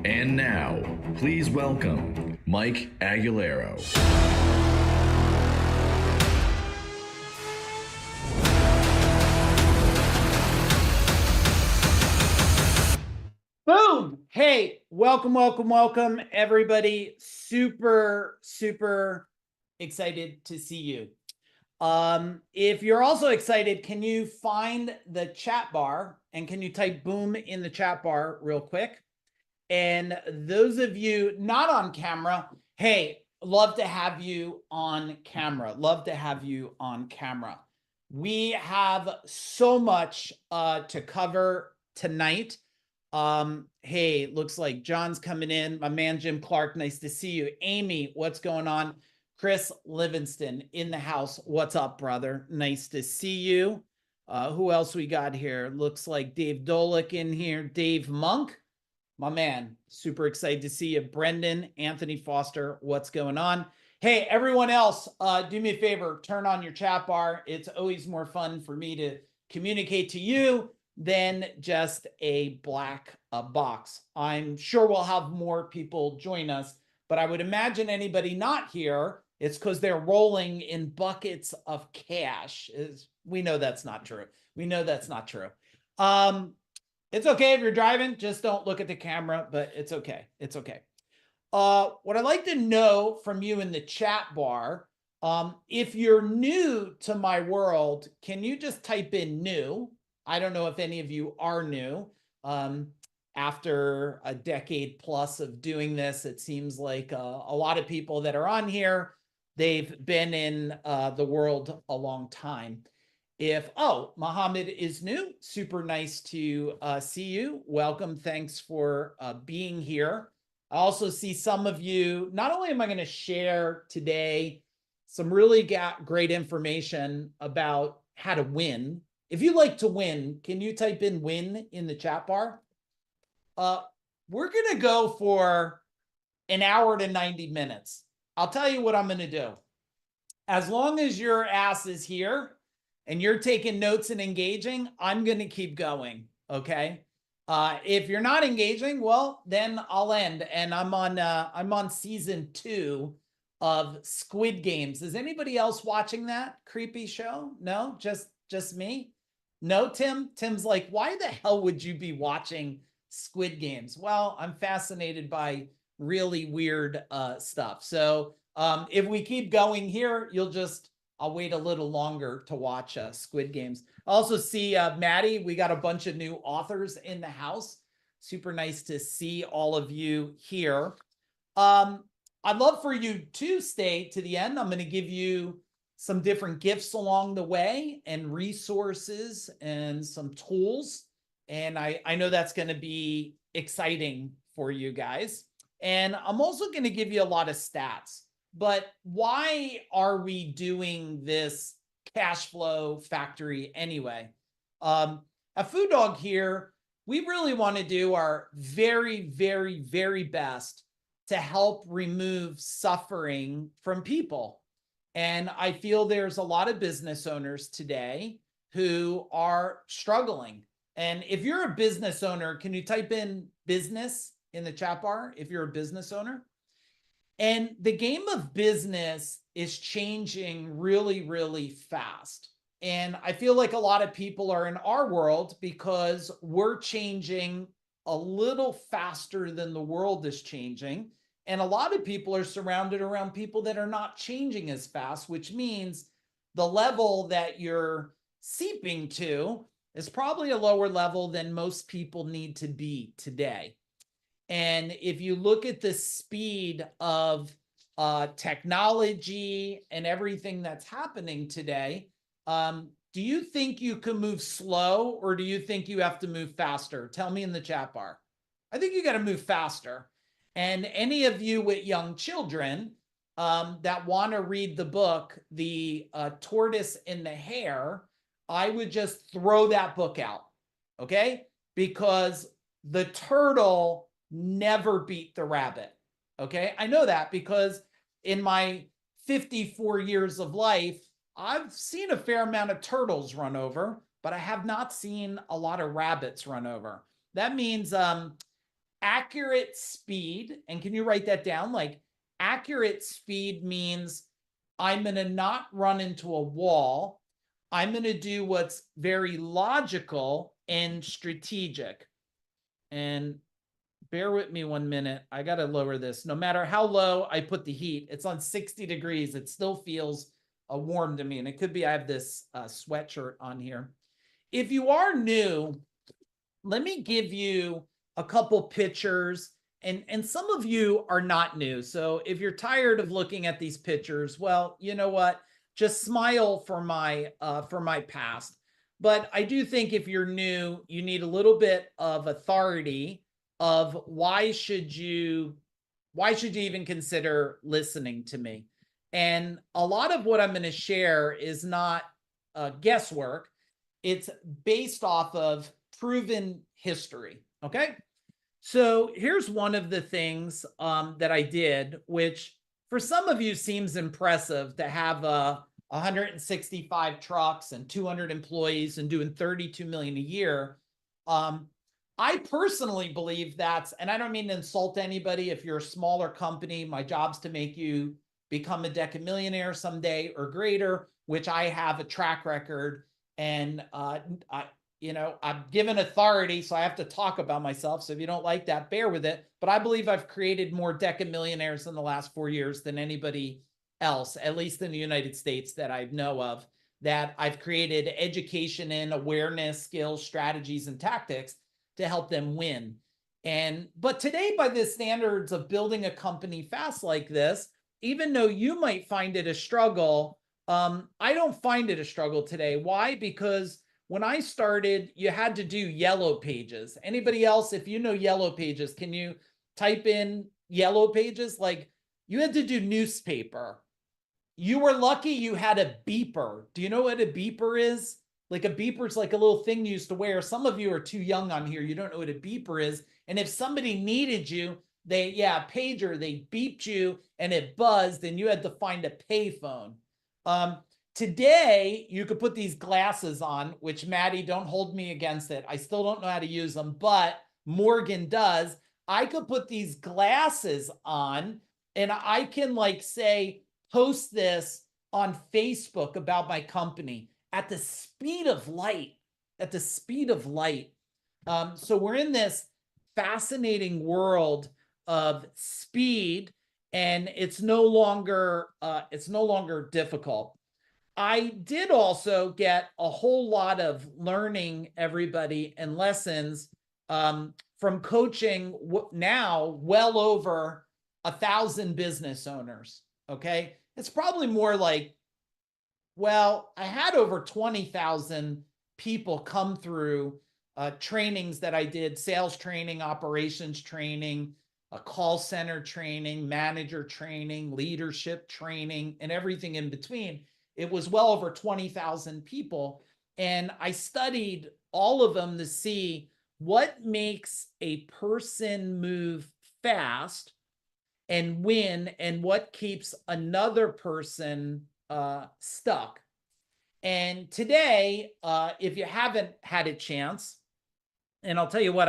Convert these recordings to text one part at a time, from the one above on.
And now, please welcome Mike Aguilera. Boom! Hey, welcome, everybody. Super excited to see you. If you're also excited, can you find the chat bar and can you type boom in the chat bar real quick? And those of you not on camera, hey, love to have you on camera. Love to have you on camera. We have so much to cover tonight. Hey, looks like John's coming in. My man Jim Clark, nice to see you. Amy, what's going on? Chris Livingston in the house. What's up, brother? Nice to see you. Who else we got here? Looks like Dave Dolick in here. Dave Monk, my man. Super excited to see you. Brendan, Anthony Foster, what's going on? Hey, everyone else, do me a favor, turn on your chat bar. It's always more fun for me to communicate to you than just a black box. I'm sure we'll have more people join us, but I would imagine anybody not here, it's because they're rolling in buckets of cash. We know that's not true. We know that's not true. It's okay if you're driving, just don't look at the camera, but it's okay. It's okay. What I'd like to know from you in the chat bar, if you're new to my world, can you just type in new? I don't know if any of you are new. After a decade plus of doing this, it seems like a lot of people that are on here, they've been in the world a long time. Mohammed is new, super nice to see you. Welcome, thanks for being here. I also see some of you, not only am I going to share today some really great information about how to win. If you like to win, can you type in win in the chat bar? We're going to go for an hour to 90 minutes. I'll tell you what I'm going to do. As long as your ass is here and you're taking notes and engaging, I'm going to keep going, okay? If you're not engaging, well, then I'll end. And I'm on season 2 of Squid Games. Is anybody else watching that creepy show? No, just me? No, Tim? Tim's like, why the hell would you be watching Squid Games? Well, I'm fascinated by really weird stuff. So if we keep going here, I'll wait a little longer to watch Squid Games. I also see Maddie, we got a bunch of new authors in the house. Super nice to see all of you here. I'd love for you to stay to the end. I'm going to give you some different gifts along the way and resources and some tools. And I know that's going to be exciting for you guys. And I'm also going to give you a lot of stats. But why are we doing this cash flow factory anyway? At Food Dog here, we really want to do our very, very, very best to help remove suffering from people. And I feel there's a lot of business owners today who are struggling. And if you're a business owner, can you type in business in the chat bar if you're a business owner? And the game of business is changing really, really fast. And I feel like a lot of people are in our world because we're changing a little faster than the world is changing. And a lot of people are surrounded around people that are not changing as fast, which means the level that you're seeping to is probably a lower level than most people need to be today. And if you look at the speed of technology and everything that's happening today, do you think you can move slow or do you think you have to move faster? Tell me in the chat bar. I think you got to move faster. And any of you with young children that want to read the book, The Tortoise and the Hare, I would just throw that book out, okay? Because the turtle never beat the rabbit, okay? I know that because in my 54 years of life, I've seen a fair amount of turtles run over, but I have not seen a lot of rabbits run over. That means accurate speed. And can you write that down? Like accurate speed means I'm going to not run into a wall. I'm going to do what's very logical and strategic. And bear with me 1 minute. I got to lower this. No matter how low I put the heat, it's on 60 degrees. It still feels warm to me. And it could be I have this sweatshirt on here. If you are new, let me give you a couple pictures. And some of you are not new. So if you're tired of looking at these pictures, well, you know what? Just smile for my past. But I do think if you're new, you need a little bit of authority of why should you even consider listening to me? And a lot of what I'm going to share is not guesswork. It's based off of proven history. Okay. So here's one of the things that I did, which for some of you seems impressive to have 165 trucks and 200 employees and doing 32 million a year. I personally believe that's, and I don't mean to insult anybody. If you're a smaller company, my job's to make you become a decamillionaire someday or greater, which I have a track record. And I'm given authority, so I have to talk about myself. So if you don't like that, bear with it. But I believe I've created more decamillionaires in the last 4 years than anybody else, at least in the United States that I know of, that I've created education in awareness, skills, strategies, and tactics to help them win. But today, by the standards of building a company fast like this, even though you might find it a struggle, I don't find it a struggle today. Why? Because when I started, you had to do yellow pages. Anybody else, if you know yellow pages, can you type in yellow pages? Like you had to do newspaper. You were lucky you had a beeper. Do you know what a beeper is? Like a beeper is like a little thing you used to wear. Some of you are too young on here. You don't know what a beeper is. And if somebody needed you, pager, they beeped you and it buzzed and you had to find a payphone. Today, you could put these glasses on, which Maddie, don't hold me against it. I still don't know how to use them, but Morgan does. I could put these glasses on and I can post this on Facebook about my company at the speed of light, so we're in this fascinating world of speed and it's no longer difficult. I did also get a whole lot of learning, everybody, and lessons from coaching now well over 1,000 business owners. Okay. It's probably more like, well, I had over 20,000 people come through trainings that I did, sales training, operations training, a call center training, manager training, leadership training, and everything in between. It was well over 20,000 people. And I studied all of them to see what makes a person move fast and win and what keeps another person stuck. And today, if you haven't had a chance, and I'll tell you what,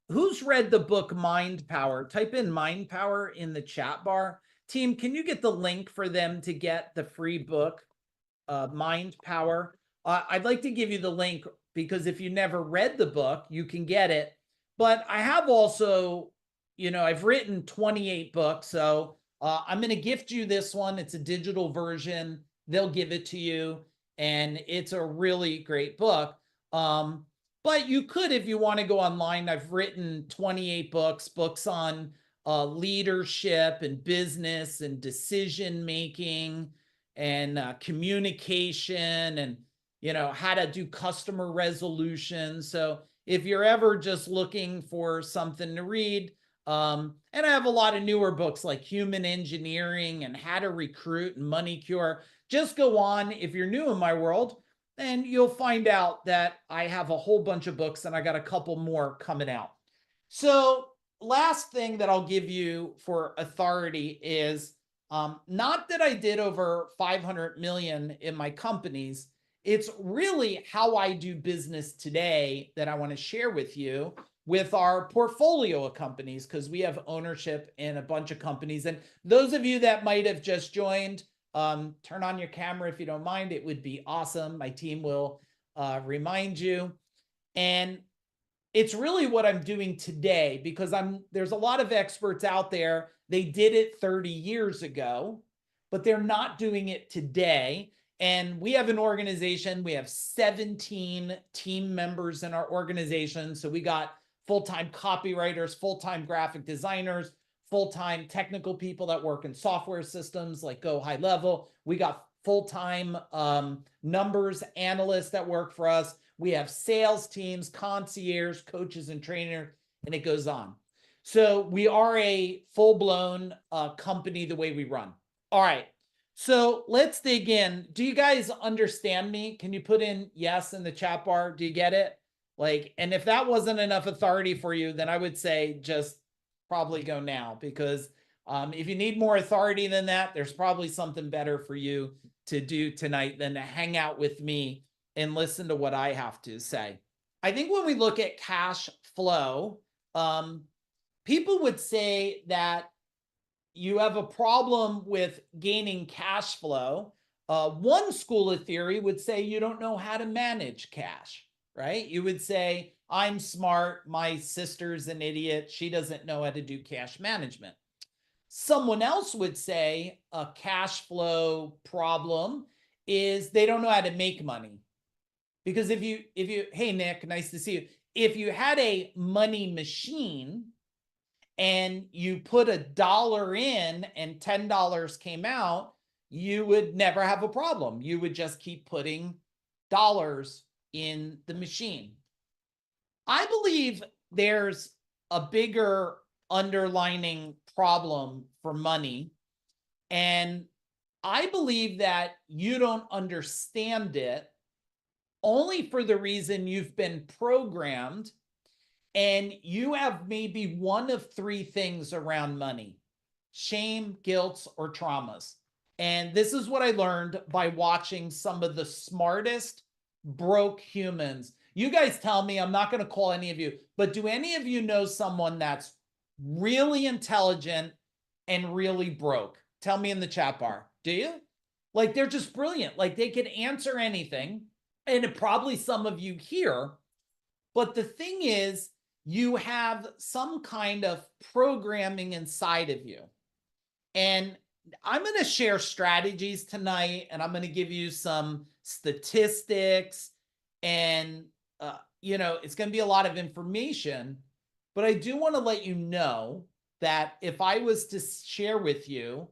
who's read the book Mind Power? Type in Mind Power in the chat bar. Team, can you get the link for them to get the free book, Mind Power? I'd like to give you the link because if you never read the book, you can get it. But I have also, I've written 28 books. So I'm going to gift you this one. It's a digital version. They'll give it to you. And it's a really great book. But you could, if you want to go online, I've written 28 books on leadership and business and decision making and communication and, how to do customer resolution. So if you're ever just looking for something to read, and I have a lot of newer books like Human Engineering and How to Recruit and Money Cure. Just go on if you're new in my world, and you'll find out that I have a whole bunch of books and I got a couple more coming out. So last thing that I'll give you for authority is not that I did over 500 million in my companies. It's really how I do business today that I want to share with you. with our portfolio of companies because we have ownership in a bunch of companies. And those of you that might have just joined, turn on your camera if you don't mind. It would be awesome. My team will remind you. And it's really what I'm doing today because there's a lot of experts out there. They did it 30 years ago, but they're not doing it today. And we have an organization. We have 17 team members in our organization. So we got full-time copywriters, full-time graphic designers, full-time technical people that work in software systems like Go High Level. We got full-time numbers analysts that work for us. We have sales teams, concierge, coaches, and trainers, and it goes on. So we are a full-blown company the way we run. All right. So let's dig in. Do you guys understand me? Can you put in yes in the chat bar? Do you get it? Like, and if that wasn't enough authority for you, then I would say just probably go now, because if you need more authority than that, there's probably something better for you to do tonight than to hang out with me and listen to what I have to say. I think when we look at cash flow, people would say that you have a problem with gaining cash flow. One school of theory would say you don't know how to manage cash, right? You would say, I'm smart, my sister's an idiot, she doesn't know how to do cash management. Someone else would say a cash flow problem is they don't know how to make money. Because if you, hey, Nick, nice to see you. If you had a money machine and you put $1 in and $10 came out, you would never have a problem. You would just keep putting dollars in the machine. I believe there's a bigger underlining problem for money. And I believe that you don't understand it only for the reason you've been programmed and you have maybe one of three things around money: shame, guilt, or traumas. And this is what I learned by watching some of the smartest broke humans. You guys tell me, I'm not going to call any of you, but do any of you know someone that's really intelligent and really broke? Tell me in the chat bar. Do you? Like, they're just brilliant. Like, they could answer anything. And probably some of you here. But the thing is, you have some kind of programming inside of you. And I'm going to share strategies tonight, and I'm going to give you some statistics, and it's going to be a lot of information. But I do want to let you know that if I was to share with you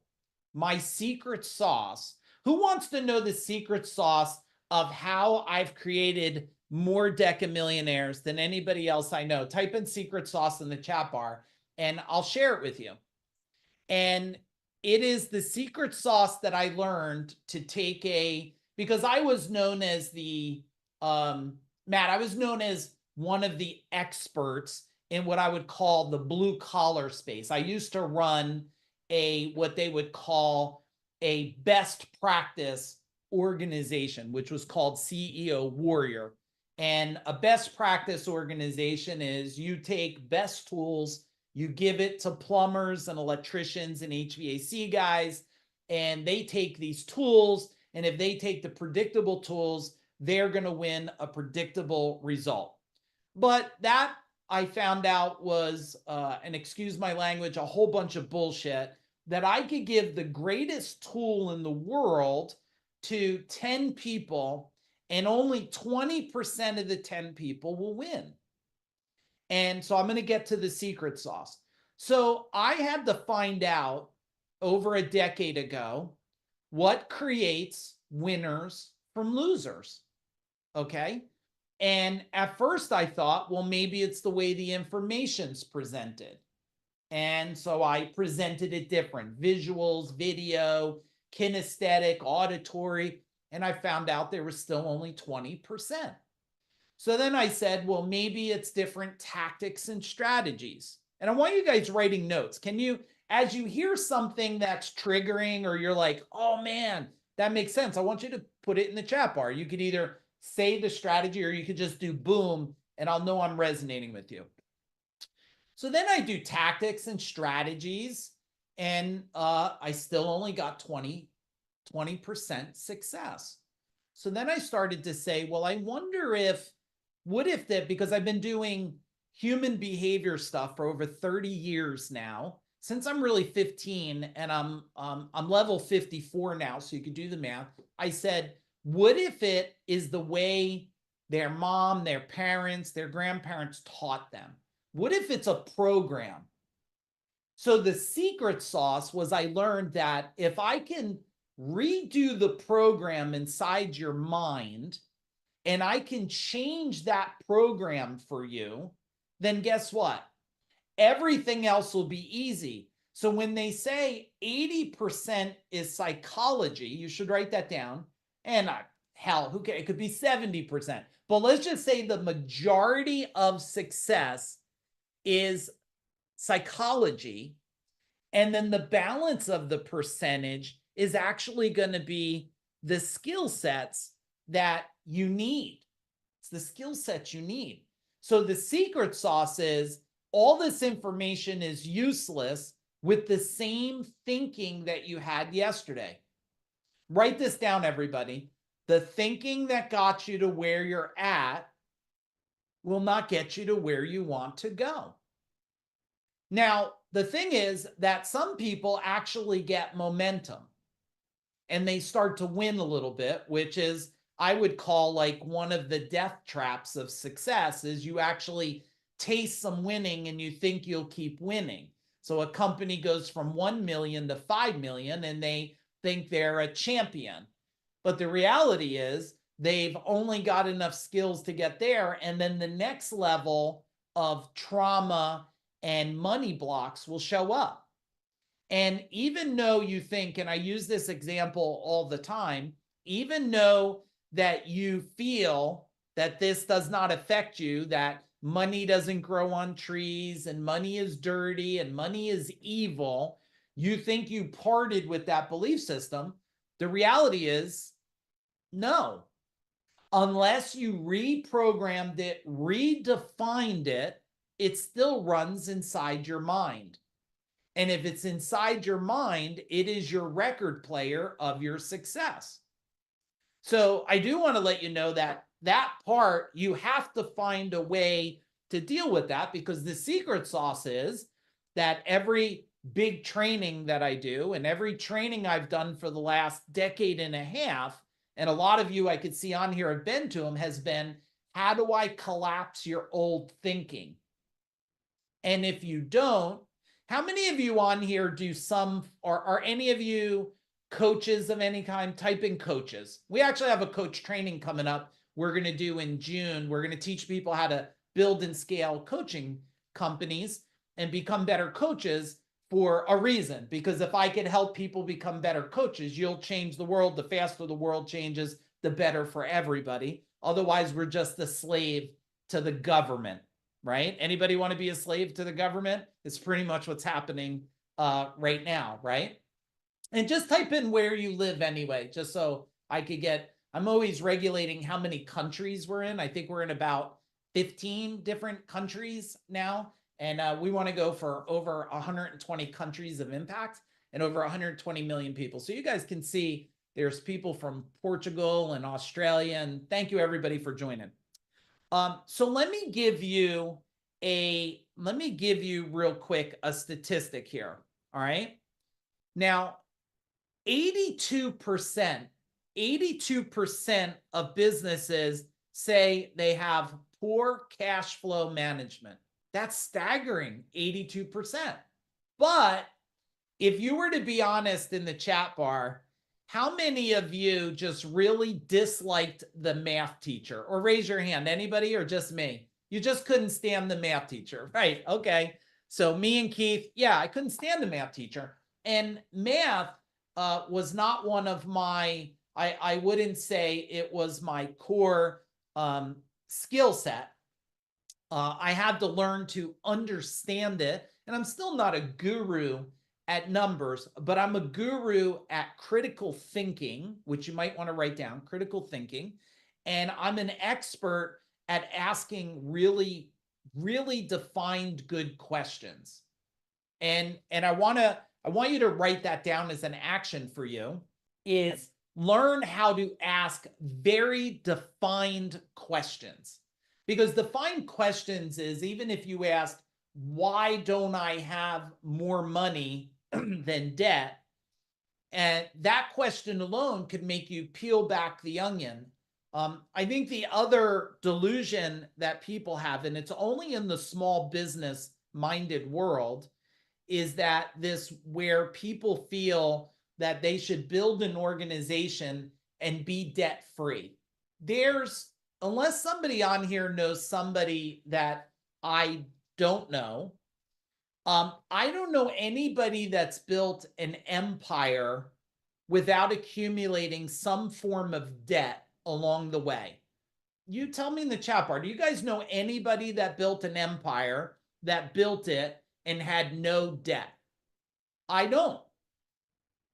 my secret sauce, who wants to know the secret sauce of how I've created more decamillionaires than anybody else I know? Type in secret sauce in the chat bar and I'll share it with you. And it is the secret sauce that I learned to take because I was known as Matt, I was known as one of the experts in what I would call the blue collar space. I used to run what they would call a best practice organization, which was called CEO Warrior. And a best practice organization is you take best tools, you give it to plumbers and electricians and HVAC guys, and they take these tools, and if they take the predictable tools, they're going to win a predictable result. But that, I found out, was, and excuse my language, a whole bunch of bullshit. That I could give the greatest tool in the world to 10 people, and only 20% of the 10 people will win. And so I'm going to get to the secret sauce. So I had to find out over a decade ago what creates winners from losers. Okay. And at first I thought, well, maybe it's the way the information's presented. And so I presented it different: visuals, video, kinesthetic, auditory. And I found out there was still only 20%. So then I said, well, maybe it's different tactics and strategies. And I want you guys writing notes. Can you, as you hear something that's triggering, or you're like, oh man, that makes sense, I want you to put it in the chat bar. You could either say the strategy, or you could just do boom, and I'll know I'm resonating with you. So then I do tactics and strategies, and I still only got 20% success. So then I started to say, well, I wonder what if that, because I've been doing human behavior stuff for over 30 years now, since I'm really 15, and I'm level 54 now, so you could do the math. I said, what if it is the way their mom, their parents, their grandparents taught them? What if it's a program? So the secret sauce was, I learned that if I can redo the program inside your mind, and I can change that program for you, then guess what? Everything else will be easy. So when they say 80% is psychology, you should write that down. And hell, who cares? It could be 70%. But let's just say the majority of success is psychology. And then the balance of the percentage is actually going to be the skill sets that you need. It's the skill sets you need. So the secret sauce is, all this information is useless with the same thinking that you had yesterday. Write this down, everybody. The thinking that got you to where you're at will not get you to where you want to go. Now, the thing is that some people actually get momentum and they start to win a little bit, which is, I would call, like, one of the death traps of success, is you actually taste some winning and you think you'll keep winning. So a company goes from 1 million to 5 million and they think they're a champion. But the reality is they've only got enough skills to get there. And then the next level of trauma and money blocks will show up. And even though you think, and I use this example all the time, even though that you feel that this does not affect you, that money doesn't grow on trees and money is dirty and money is evil, you think you parted with that belief system. The reality is, no. Unless you reprogrammed it, redefined it, it still runs inside your mind. And if it's inside your mind, it is your record player of your success. So I do want to let you know that that part, you have to find a way to deal with that, because the secret sauce is that every big training that I do, and every training I've done for the last decade and a half, and a lot of you I could see on here have been to them, has been, how do I collapse your old thinking? And if you don't, how many of you on here do some, or are any of you coaches of any kind? Type in coaches. We actually have a coach training coming up we're going to do in June. We're going to teach people how to build and scale coaching companies and become better coaches for a reason. Because if I could help people become better coaches, you'll change the world. The faster the world changes, the better for everybody. Otherwise, we're just a slave to the government, right? Anybody want to be a slave to the government? It's pretty much what's happening right now, right? And just type in where you live anyway, just so I could get, I'm always regulating how many countries we're in. I think we're in about 15 different countries now. And we want to go for over 120 countries of impact and over 120 million people. So you guys can see there's people from Portugal and Australia. And thank you everybody for joining. So let me give you real quick a statistic here. All right. Now, 82% of businesses say they have poor cash flow management. That's staggering, 82%. But if you were to be honest in the chat bar, how many of you just really disliked the math teacher? Or raise your hand, anybody, or just me? You just couldn't stand the math teacher, right? Okay. So me and Keith, yeah, I couldn't stand the math teacher. And math was not one of my, I wouldn't say it was my core skill set. I had to learn to understand it. And I'm still not a guru at numbers, but I'm a guru at critical thinking, which you might want to write down, critical thinking. And I'm an expert at asking really really defined good questions. And I want you to write that down as an action for you, is learn how to ask very defined questions. Because defined questions is, even if you asked, why don't I have more money than debt? And that question alone could make you peel back the onion. I think the other delusion that people have, and it's only in the small business minded world, is that this where people feel that they should build an organization and be debt free. Unless somebody on here knows somebody that I don't know, I don't know anybody that's built an empire without accumulating some form of debt along the way. You tell me in the chat bar, do you guys know anybody that built an empire, that built it and had no debt? I don't.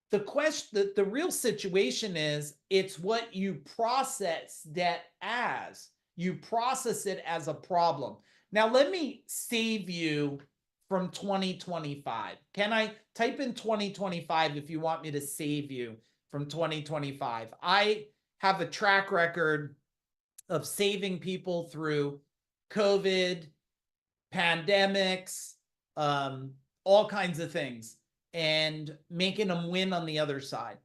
The real situation is, it's what you process debt as. You process it as a problem. Now, let me save you from 2025. Can I type in 2025 if you want me to save you from 2025? I have a track record of saving people through COVID, pandemics, all kinds of things, and making them win on the other side.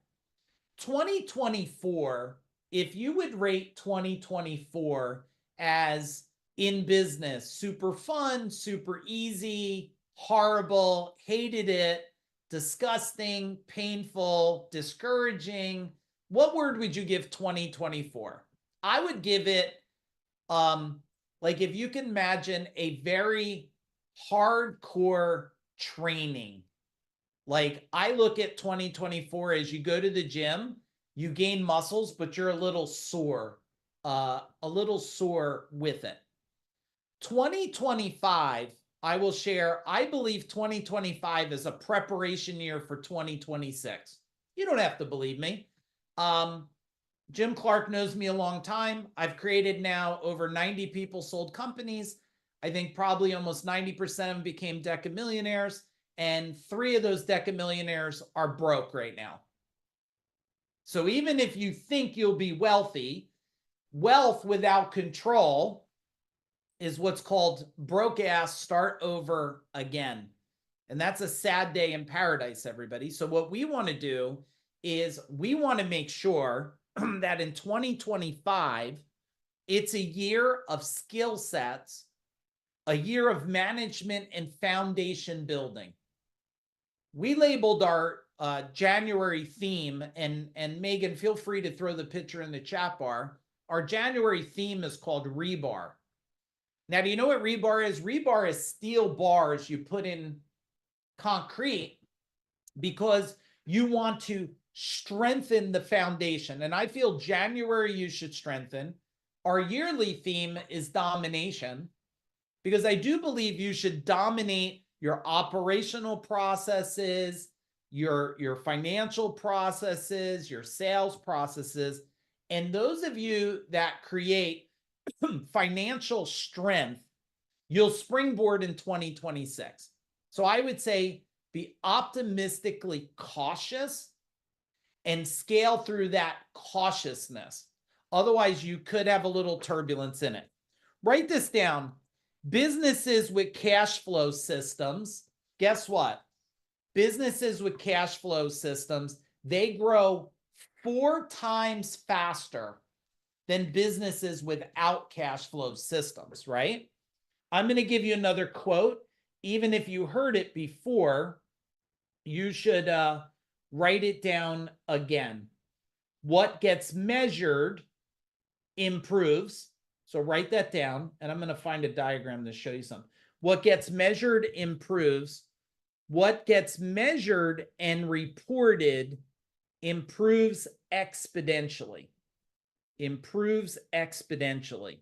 2024, if you would rate 2024 as in business, super fun, super easy, horrible, hated it, disgusting, painful, discouraging, what word would you give 2024? I would give it, like, if you can imagine a very hardcore training. Like, I look at 2024 as you go to the gym, you gain muscles, but you're a little sore with it. 2025, I will share, I believe 2025 is a preparation year for 2026. You don't have to believe me. Jim Clark knows me a long time. I've created now over 90 people sold companies. I think probably almost 90% of them became decamillionaires, and 3 of those decamillionaires are broke right now. So even if you think you'll be wealthy, wealth without control is what's called broke ass start over again. And that's a sad day in paradise, everybody. So what we want to do is we want to make sure that in 2025, it's a year of skill sets, a year of management and foundation building. We labeled our January theme, and Megan, feel free to throw the picture in the chat bar. Our January theme is called rebar. Now, do you know what rebar is? Rebar is steel bars you put in concrete because you want to strengthen the foundation. And I feel January you should strengthen. Our yearly theme is domination, because I do believe you should dominate your operational processes, your financial processes, your sales processes. And those of you that create financial strength, you'll springboard in 2026. So I would say be optimistically cautious and scale through that cautiousness. Otherwise, you could have a little turbulence in it. Write this down. Businesses with cash flow systems, guess what? Businesses with cash flow systems, they grow 4 times faster than businesses without cash flow systems, right? I'm going to give you another quote. Even if you heard it before, you should write it down again. What gets measured improves. So write that down, and I'm going to find a diagram to show you something. What gets measured improves. What gets measured and reported improves exponentially. Improves exponentially.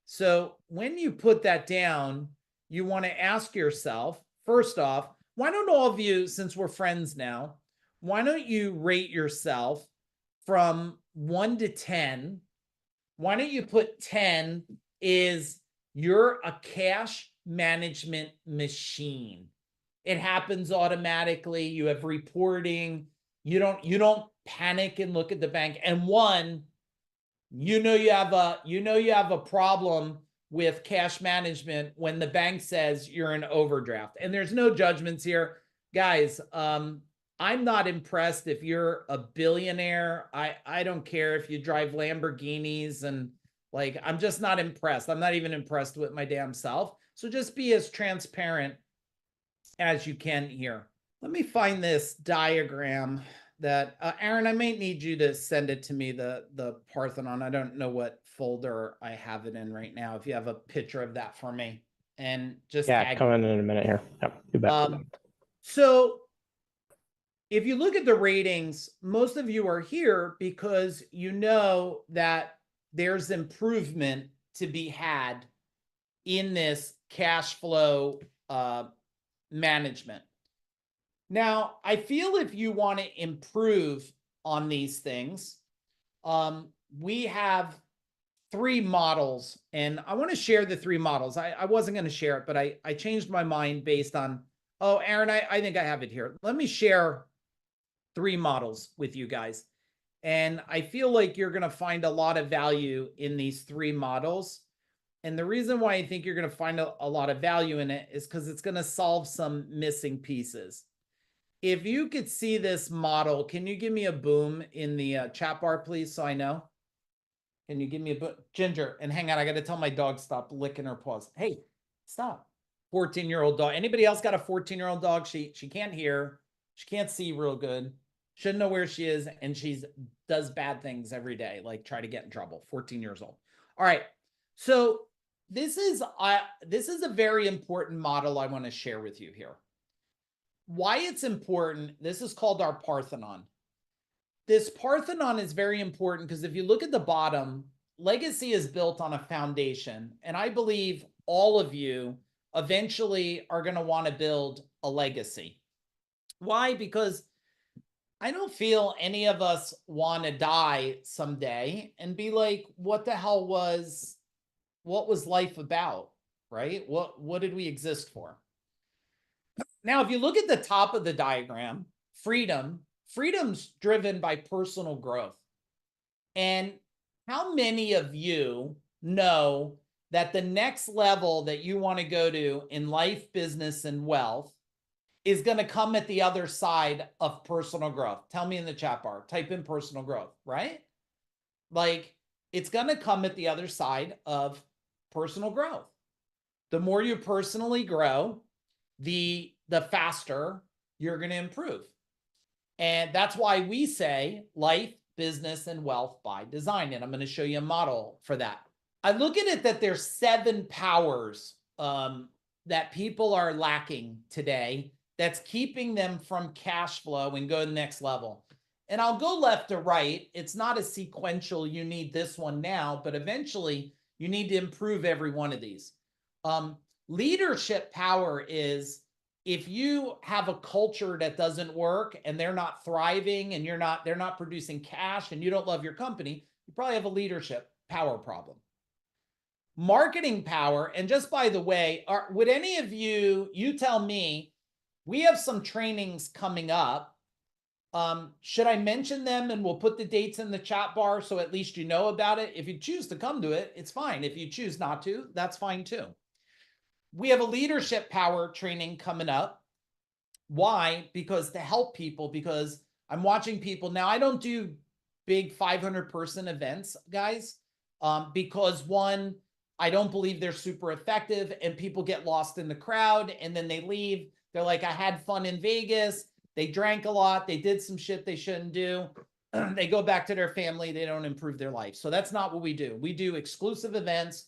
So when you put that down, you want to ask yourself, first off, why don't all of you, since we're friends now, why don't you rate yourself from 1 to 10? Why don't you put 10 is You're a cash management machine. It happens automatically. You have reporting. You don't panic and look at the bank. And one, you know you have a problem with cash management when the bank says you're in overdraft. And there's no judgments here. Guys, I'm not impressed if you're a billionaire. I don't care if you drive Lamborghinis, and like, I'm just not impressed. I'm not even impressed with my damn self. So just be as transparent as you can here. Let me find this diagram that Aaron, I may need you to send it to me, the Parthenon. I don't know what folder I have it in right now. If you have a picture of that for me, and just Yeah, coming in a minute here. Yep, you bet. So if you look at the ratings, most of you are here because you know that there's improvement to be had in this cash flow management. Now, I feel if you want to improve on these things, we have 3 models, and I want to share the 3 models. I wasn't going to share it, but I changed my mind based on, oh, Aaron, I think I have it here. Let me share 3 models with you guys. And I feel like you're going to find a lot of value in these 3 models. And the reason why I think you're going to find a lot of value in it is because it's going to solve some missing pieces. If you could see this model, can you give me a boom in the chat bar, please, so I know? Can you give me a boom? Ginger, and hang on, I got to tell my dog stop licking her paws. Hey, stop. 14-year-old dog. Anybody else got a 14-year-old dog? She can't hear. She can't see real good. Shouldn't know where she is, and she does bad things every day, like try to get in trouble. 14 years old. All right. So this is a very important model I want to share with you here. Why it's important, this is called our Parthenon. This Parthenon is very important because if you look at the bottom, legacy is built on a foundation. And I believe all of you eventually are going to want to build a legacy. Why? Because I don't feel any of us want to die someday and be like, what the hell what was life about, right? What did we exist for? Now, if you look at the top of the diagram, freedom's driven by personal growth. And how many of you know that the next level that you want to go to in life, business, and wealth is going to come at the other side of personal growth? Tell me in the chat bar, type in personal growth, right? Like, it's going to come at the other side of personal growth. The more you personally grow, the faster you're going to improve. And that's why we say life, business, and wealth by design. And I'm going to show you a model for that. I look at it that there's 7 powers that people are lacking today that's keeping them from cash flow and go to the next level. And I'll go left to right. It's not a sequential, you need this one now, but eventually you need to improve every one of these. Leadership power is if you have a culture that doesn't work and they're not thriving and they're not producing cash and you don't love your company, you probably have a leadership power problem. Marketing power, and just by the way, would any of you tell me, we have some trainings coming up. Should I mention them and we'll put the dates in the chat bar so at least you know about it? If you choose to come to it, it's fine. If you choose not to, that's fine too. We have a leadership power training coming up. Why? Because to help people, because I'm watching people now. I don't do big 500-person events, guys, because one, I don't believe they're super effective and people get lost in the crowd and then they leave. They're like, I had fun in Vegas. They drank a lot. They did some shit they shouldn't do. They go back to their family. They don't improve their life. So that's not what we do. We do exclusive events,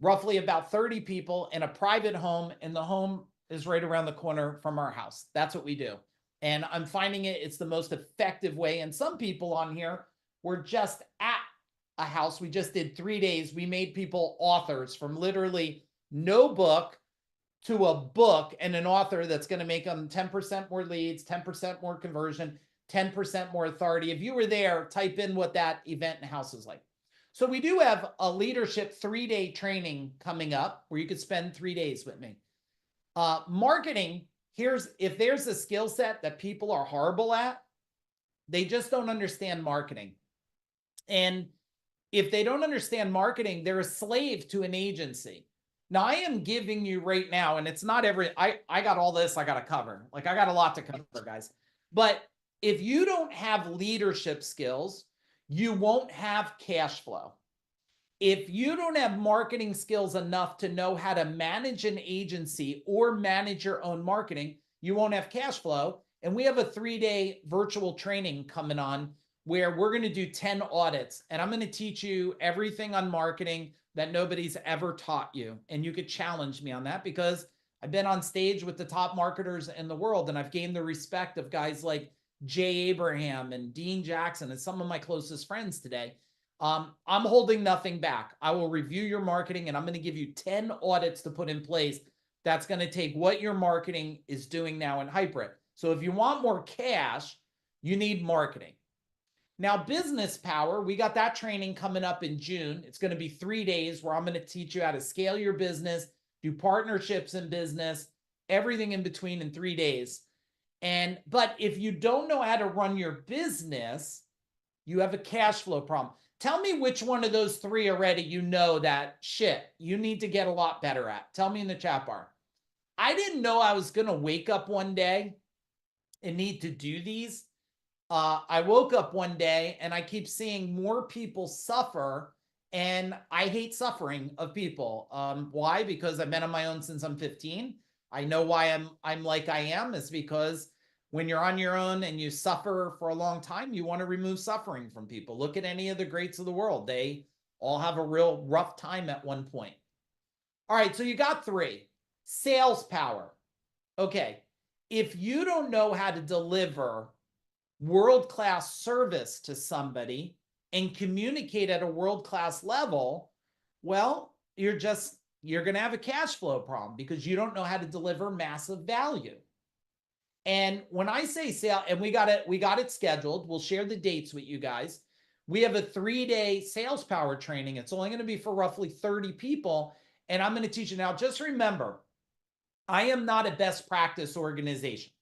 roughly about 30 people in a private home, and the home is right around the corner from our house. That's what we do. And I'm finding it's the most effective way. And some people on here were just at a house. We just did 3 days. We made people authors from literally no book to a book and an author that's going to make them 10% more leads, 10% more conversion, 10% more authority. If you were there, type in what that event and house is like. So we do have a leadership 3-day training coming up where you could spend 3 days with me. Marketing, if there's a skill set that people are horrible at, they just don't understand marketing. And if they don't understand marketing, they're a slave to an agency. Now, I am giving you right now, and it's not I got all this I got to cover. Like, I got a lot to cover, guys. But if you don't have leadership skills, you won't have cash flow. If you don't have marketing skills enough to know how to manage an agency or manage your own marketing, you won't have cash flow. And we have a 3-day virtual training coming on where we're going to do 10 audits. And I'm going to teach you everything on marketing that nobody's ever taught you. And you could challenge me on that because I've been on stage with the top marketers in the world, and I've gained the respect of guys like Jay Abraham and Dean Jackson and some of my closest friends today. I'm holding nothing back. I will review your marketing, and I'm going to give you 10 audits to put in place. That's going to take what your marketing is doing now and hyper it. So if you want more cash, you need marketing. Now, business power, we got that training coming up in June. It's going to be 3 days where I'm going to teach you how to scale your business, do partnerships in business, everything in between in 3 days. But if you don't know how to run your business, you have a cash flow problem. Tell me which one of those 3 already you know that shit you need to get a lot better at. Tell me in the chat bar. I didn't know I was going to wake up one day and need to do these. I woke up one day and I keep seeing more people suffer, and I hate suffering of people. Why? Because I've been on my own since I'm 15. I know why I'm like I am is because when you're on your own and you suffer for a long time, you want to remove suffering from people. Look at any of the greats of the world. They all have a real rough time at one point. All right, so you got 3. Sales power. Okay, if you don't know how to deliver world-class service to somebody and communicate at a world-class level, well, you're going to have a cash flow problem because you don't know how to deliver massive value. And when I say sale, and we got it scheduled, we'll share the dates with you guys. We have a 3-day sales power training. It's only going to be for roughly 30 people. And I'm going to teach you now. Just remember, I am not a best practice organization.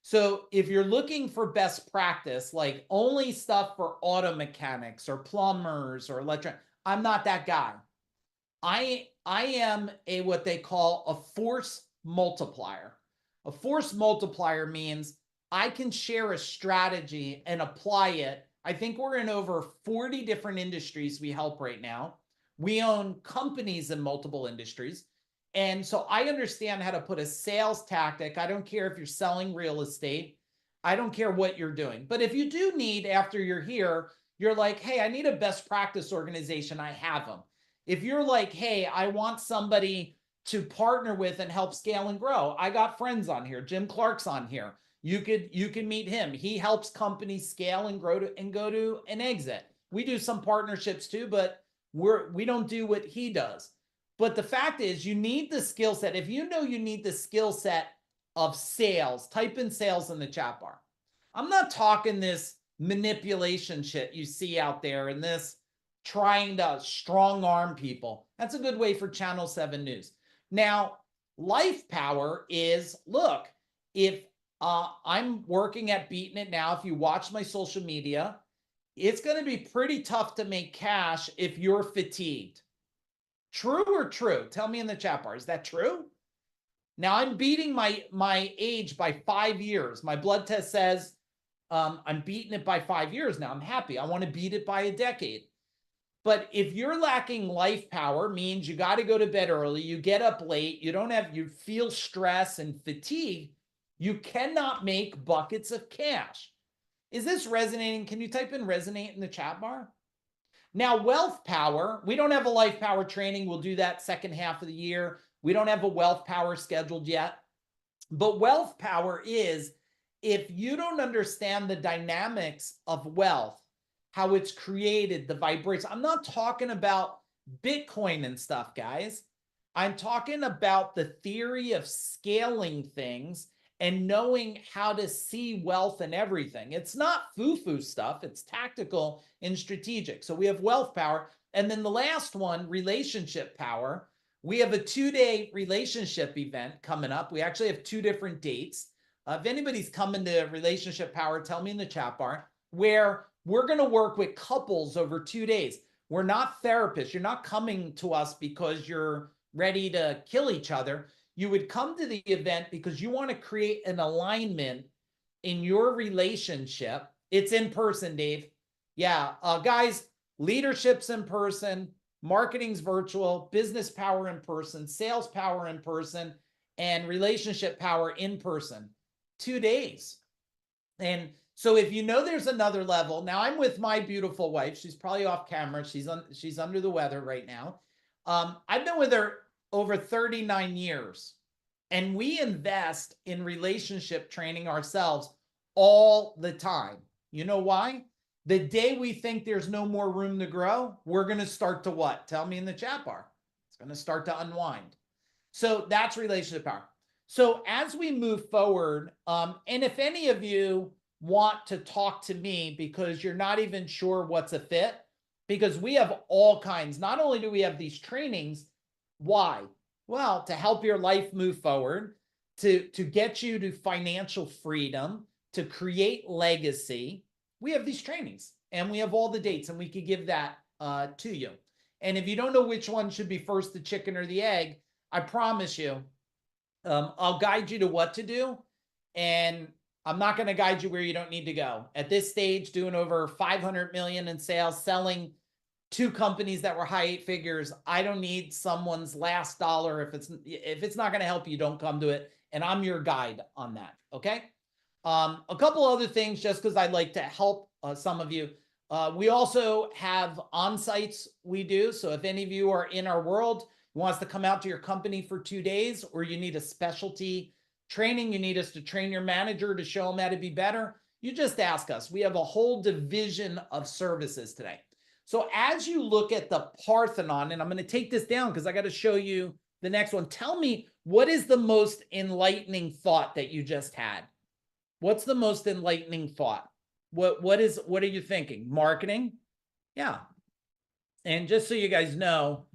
So if you're looking for best practice, like only stuff for auto mechanics or plumbers or electricians, I'm not that guy. I am what they call a force multiplier. A force multiplier means I can share a strategy and apply it. I think we're in over 40 different industries we help right now. We own companies in multiple industries. And so I understand how to put a sales tactic. I don't care if you're selling real estate. I don't care what you're doing. But if you do need, after you're here, you're like, hey, I need a best practice organization. I have them. If you're like, hey, I want somebody to partner with and help scale and grow, I got friends on here. Jim Clark's on here. You can meet him. He helps companies scale and grow and go to an exit. We do some partnerships too, but we don't do what he does. But the fact is, you need the skill set. If you know you need the skill set of sales, type in sales in the chat bar. I'm not talking this manipulation shit you see out there and this trying to strong arm people. That's a good way for Channel 7 News. Now, life power is, look, if I'm working at Beating It now, if you watch my social media, it's going to be pretty tough to make cash if you're fatigued. True or true? Tell me in the chat bar. Is that true? Now I'm beating my age by 5 years. My blood test says I'm beating it by 5 years now. I'm happy. I want to beat it by a decade. But if you're lacking life power, means you got to go to bed early, you get up late, you feel stress and fatigue, you cannot make buckets of cash. Is this resonating? Can you type in resonate in the chat bar? Now, wealth power, we don't have a life power training. We'll do that second half of the year. We don't have a wealth power scheduled yet. But wealth power is, if you don't understand the dynamics of wealth, how it's created, the vibration. I'm not talking about Bitcoin and stuff, guys. I'm talking about the theory of scaling things and knowing how to see wealth in everything. It's not foo-foo stuff. It's tactical and strategic. So we have wealth power. And then the last one, relationship power. We have a 2-day relationship event coming up. We actually have 2 different dates. If anybody's coming to Relationship Power, tell me in the chat bar, where we're going to work with couples over 2 days. We're not therapists. You're not coming to us because you're ready to kill each other. You would come to the event because you want to create an alignment in your relationship. It's in person, Dave. Yeah, guys, leadership's in person, marketing's virtual, business power in person, sales power in person, and relationship power in person. 2 days. And so if you know there's another level, now I'm with my beautiful wife. She's probably off camera. She's under the weather right now. I've been with her over 39 years, and we invest in relationship training ourselves all the time. You know why? The day we think there's no more room to grow, we're going to start to what? Tell me in the chat bar. It's going to start to unwind. So that's relationship power. So as we move forward, and if any of you want to talk to me because you're not even sure what's a fit, because we have all kinds, not only do we have these trainings, why? Well, to help your life move forward, to get you to financial freedom, to create legacy, we have these trainings and we have all the dates, and we could give that to you. And if you don't know which one should be first, the chicken or the egg, I promise you, I'll guide you to what to do. And I'm not going to guide you where you don't need to go. At this stage, doing over 500 million in sales, selling 2 companies that were high 8 figures. I don't need someone's last dollar. If it's not going to help you, don't come to it. And I'm your guide on that. Okay. A couple other things, just because I'd like to help some of you. We also have on-sites we do. So if any of you are in our world, wants to come out to your company for 2 days, or you need a specialty training, you need us to train your manager to show them how to be better, you just ask us. We have a whole division of services today. So as you look at the Parthenon, and I'm going to take this down because I got to show you the next one. Tell me, what is the most enlightening thought that you just had? What's the most enlightening thought? What are you thinking? Marketing? Yeah. And just so you guys know,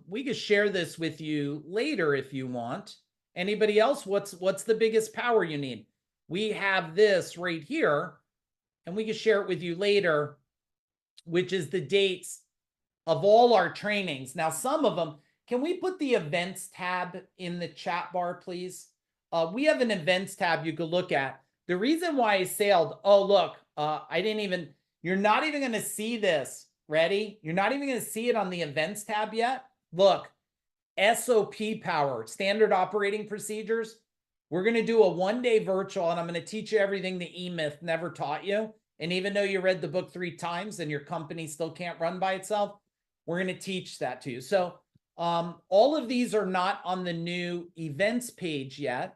we could share this with you later if you want. Anybody else? What's the biggest power you need? We have this right here, and we can share it with you later, which is the dates of all our trainings. Now, some of them, can we put the events tab in the chat bar, please? We have an events tab you could look at. The reason why I sailed, oh, look, you're not even going to see this. Ready? You're not even going to see it on the events tab yet. Look, SOP power, standard operating procedures. We're going to do a 1-day virtual, and I'm going to teach you everything the E-Myth never taught you. And even though you read the book 3 times and your company still can't run by itself, we're going to teach that to you. So all of these are not on the new events page yet,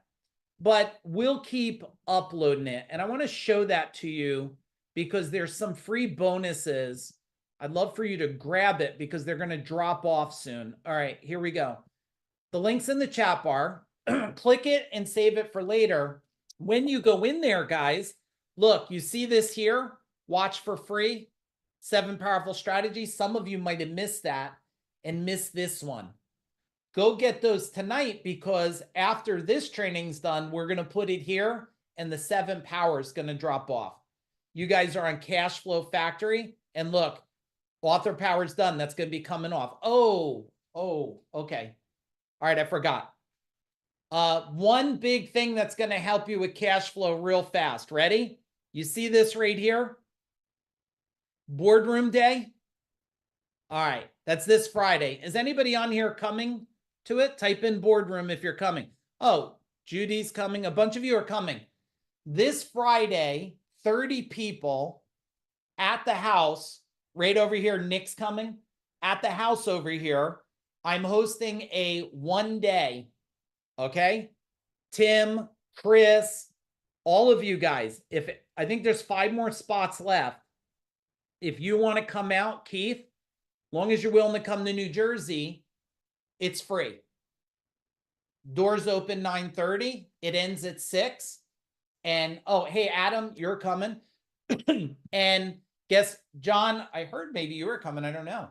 but we'll keep uploading it. And I want to show that to you because there's some free bonuses. I'd love for you to grab it because they're going to drop off soon. All right, here we go. The link's in the chat bar. Click it and save it for later. When you go in there, guys, look, you see this here? Watch for free. 7 powerful strategies. Some of you might have missed that and missed this one. Go get those tonight, because after this training's done, we're going to put it here and the 7 power is going to drop off. You guys are on Cash Flow Factory, and look, Author Power's done. That's going to be coming off. Oh, okay. All right, I forgot. One big thing that's going to help you with cash flow real fast. Ready? You see this right here? Boardroom Day. All right, that's this Friday. Is anybody on here coming to it? Type in boardroom if you're coming. Oh, Judy's coming. A bunch of you are coming. This Friday, 30 people at the house right over here. Nick's coming at the house over here. I'm hosting a 1-day. Okay. Tim, Chris, all of you guys. I think there's 5 more spots left. If you want to come out, Keith, long as you're willing to come to New Jersey, it's free. Doors open 9:30. It ends at 6. And oh, hey, Adam, you're coming. And guess, John, I heard maybe you were coming. I don't know.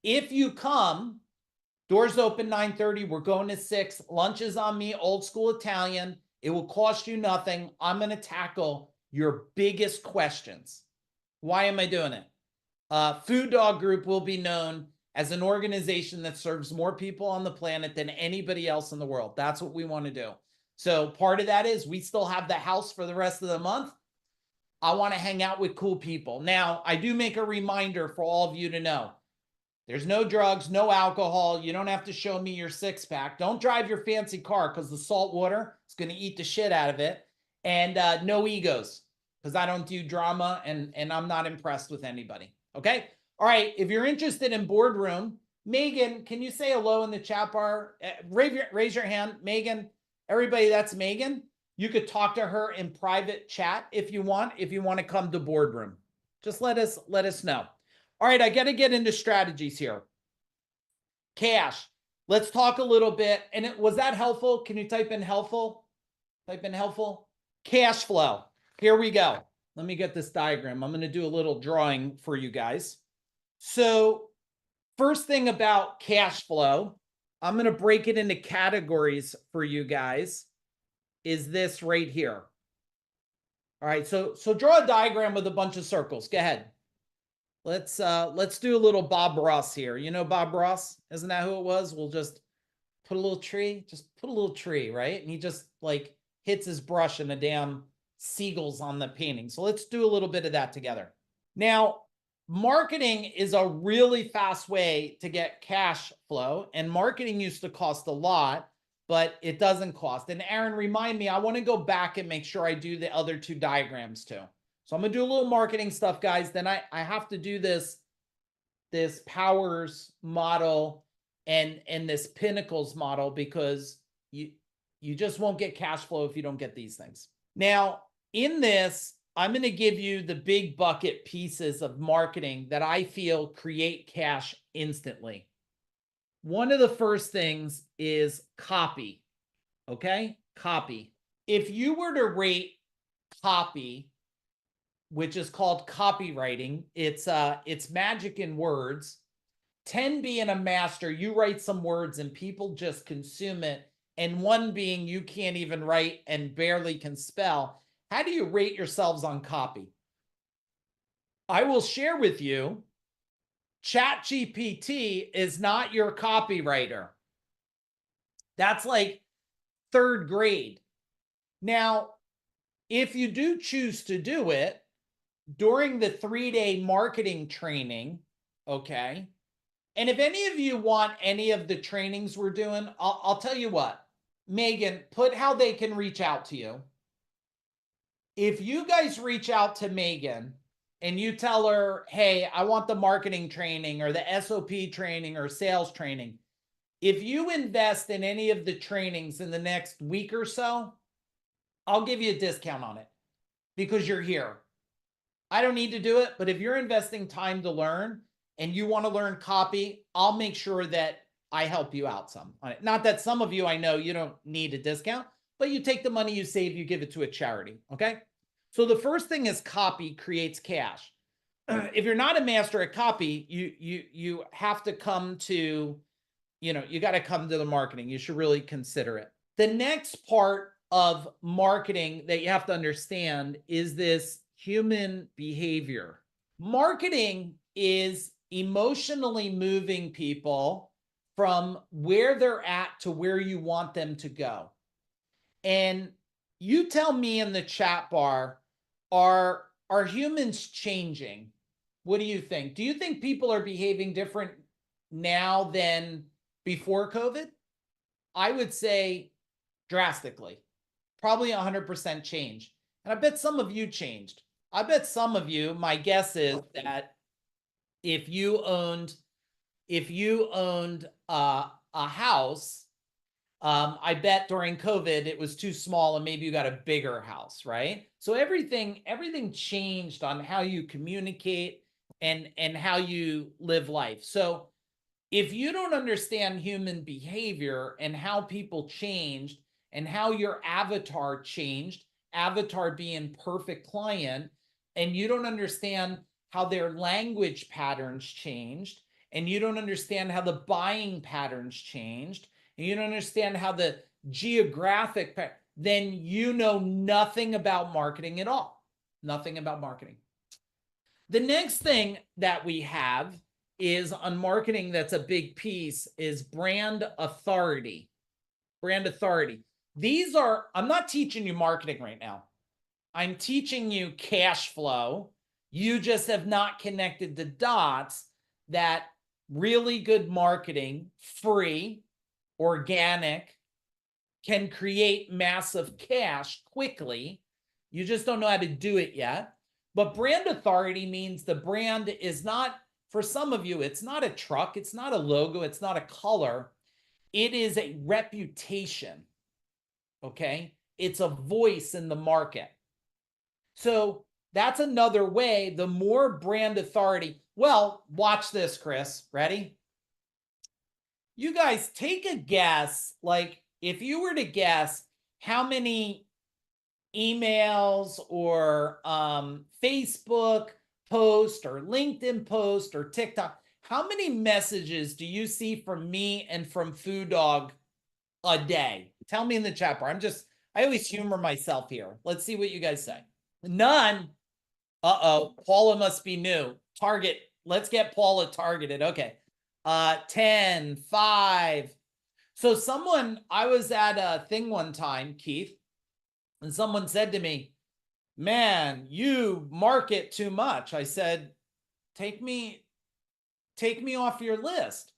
If you come, doors open 9:30. We're going to 6. Lunch is on me, old school Italian. It will cost you nothing. I'm going to tackle your biggest questions. Why am I doing it? Food Dog Group will be known as an organization that serves more people on the planet than anybody else in the world. That's what we want to do. So part of that is we still have the house for the rest of the month. I want to hang out with cool people. Now, I do make a reminder for all of you to know. There's no drugs, no alcohol. You don't have to show me your 6-pack. Don't drive your fancy car because the salt water is going to eat the shit out of it. And no egos, because I don't do drama and I'm not impressed with anybody. Okay? All right. If you're interested in Boardroom, Megan, can you say hello in the chat bar? Raise your hand. Megan, everybody, that's Megan. You could talk to her in private chat if you want to come to Boardroom. Just let us know. All right, I got to get into strategies here. Cash. Let's talk a little bit. And was that helpful? Can you type in helpful? Type in helpful. Cash flow. Here we go. Let me get this diagram. I'm going to do a little drawing for you guys. So first thing about cash flow, I'm going to break it into categories for you guys, is this right here. All right, so draw a diagram with a bunch of circles. Go ahead. Let's do a little Bob Ross here. You know Bob Ross? Isn't that who it was? We'll just put a little tree, right? And he just like hits his brush and the damn seagulls on the painting. So let's do a little bit of that together. Now, marketing is a really fast way to get cash flow, and marketing used to cost a lot, but it doesn't cost. And Aaron, remind me, I want to go back and make sure I do the other 2 diagrams too. So I'm going to do a little marketing stuff, guys. Then I have to do this Powers model and this Pinnacles model, because you just won't get cash flow if you don't get these things. Now, in this, I'm going to give you the big bucket pieces of marketing that I feel create cash instantly. One of the first things is copy. Okay? Copy. If you were to rate copy, which is called copywriting, it's magic in words. 10 being a master, you write some words and people just consume it. And 1 being you can't even write and barely can spell. How do you rate yourselves on copy? I will share with you, ChatGPT is not your copywriter. That's like 3rd grade. Now, if you do choose to do it during the 3-day marketing training, okay? And if any of you want any of the trainings we're doing, I'll tell you what, Megan, put how they can reach out to you. If you guys reach out to Megan and you tell her, hey, I want the marketing training or the SOP training or sales training, if you invest in any of the trainings in the next week or so, I'll give you a discount on it because you're here. I don't need to do it, but if you're investing time to learn and you want to learn copy, I'll make sure that I help you out some on it. Not that some of you, I know you don't need a discount, but you take the money you save, you give it to a charity. Okay. So the first thing is copy creates cash. If you're not a master at copy, you have to come to, you got to come to the marketing. You should really consider it. The next part of marketing that you have to understand is this human behavior. Marketing is emotionally moving people from where they're at to where you want them to go. And you tell me in the chat bar, are humans changing? What do you think? Do you think people are behaving different now than before COVID? I would say drastically, probably 100% change. And I bet some of you changed. I bet some of you, my guess is that if you owned a house, I bet during COVID it was too small and maybe you got a bigger house, right? So everything changed on how you communicate and how you live life. So if you don't understand human behavior and how people changed and how your avatar changed, avatar being perfect client, and you don't understand how their language patterns changed and you don't understand how the buying patterns changed, and you don't understand how the geographic, then you know nothing about marketing at all. Nothing about marketing. The next thing that we have is on marketing that's a big piece is brand authority. Brand authority. These are, I'm not teaching you marketing right now. I'm teaching you cash flow. You just have not connected the dots that really good marketing, free, organic, can create massive cash quickly. You just don't know how to do it yet. But brand authority means the brand is not, for some of you, it's not a truck, it's not a logo, it's not a color. It is a reputation, okay? It's a voice in the market. So that's another way, the more brand authority. Well, watch this, Chris. Ready? You guys take a guess, like if you were to guess how many emails or Facebook post or LinkedIn post or TikTok, how many messages do you see from me and from Food Dog a day? Tell me in the chat bar. I always humor myself here. Let's see what you guys say. None. Uh-oh, Paula must be new. Target. Let's get Paula targeted. Okay. 10, 5. So I was at a thing one time, Keith, and someone said to me, man, you market too much. I said, take me off your list.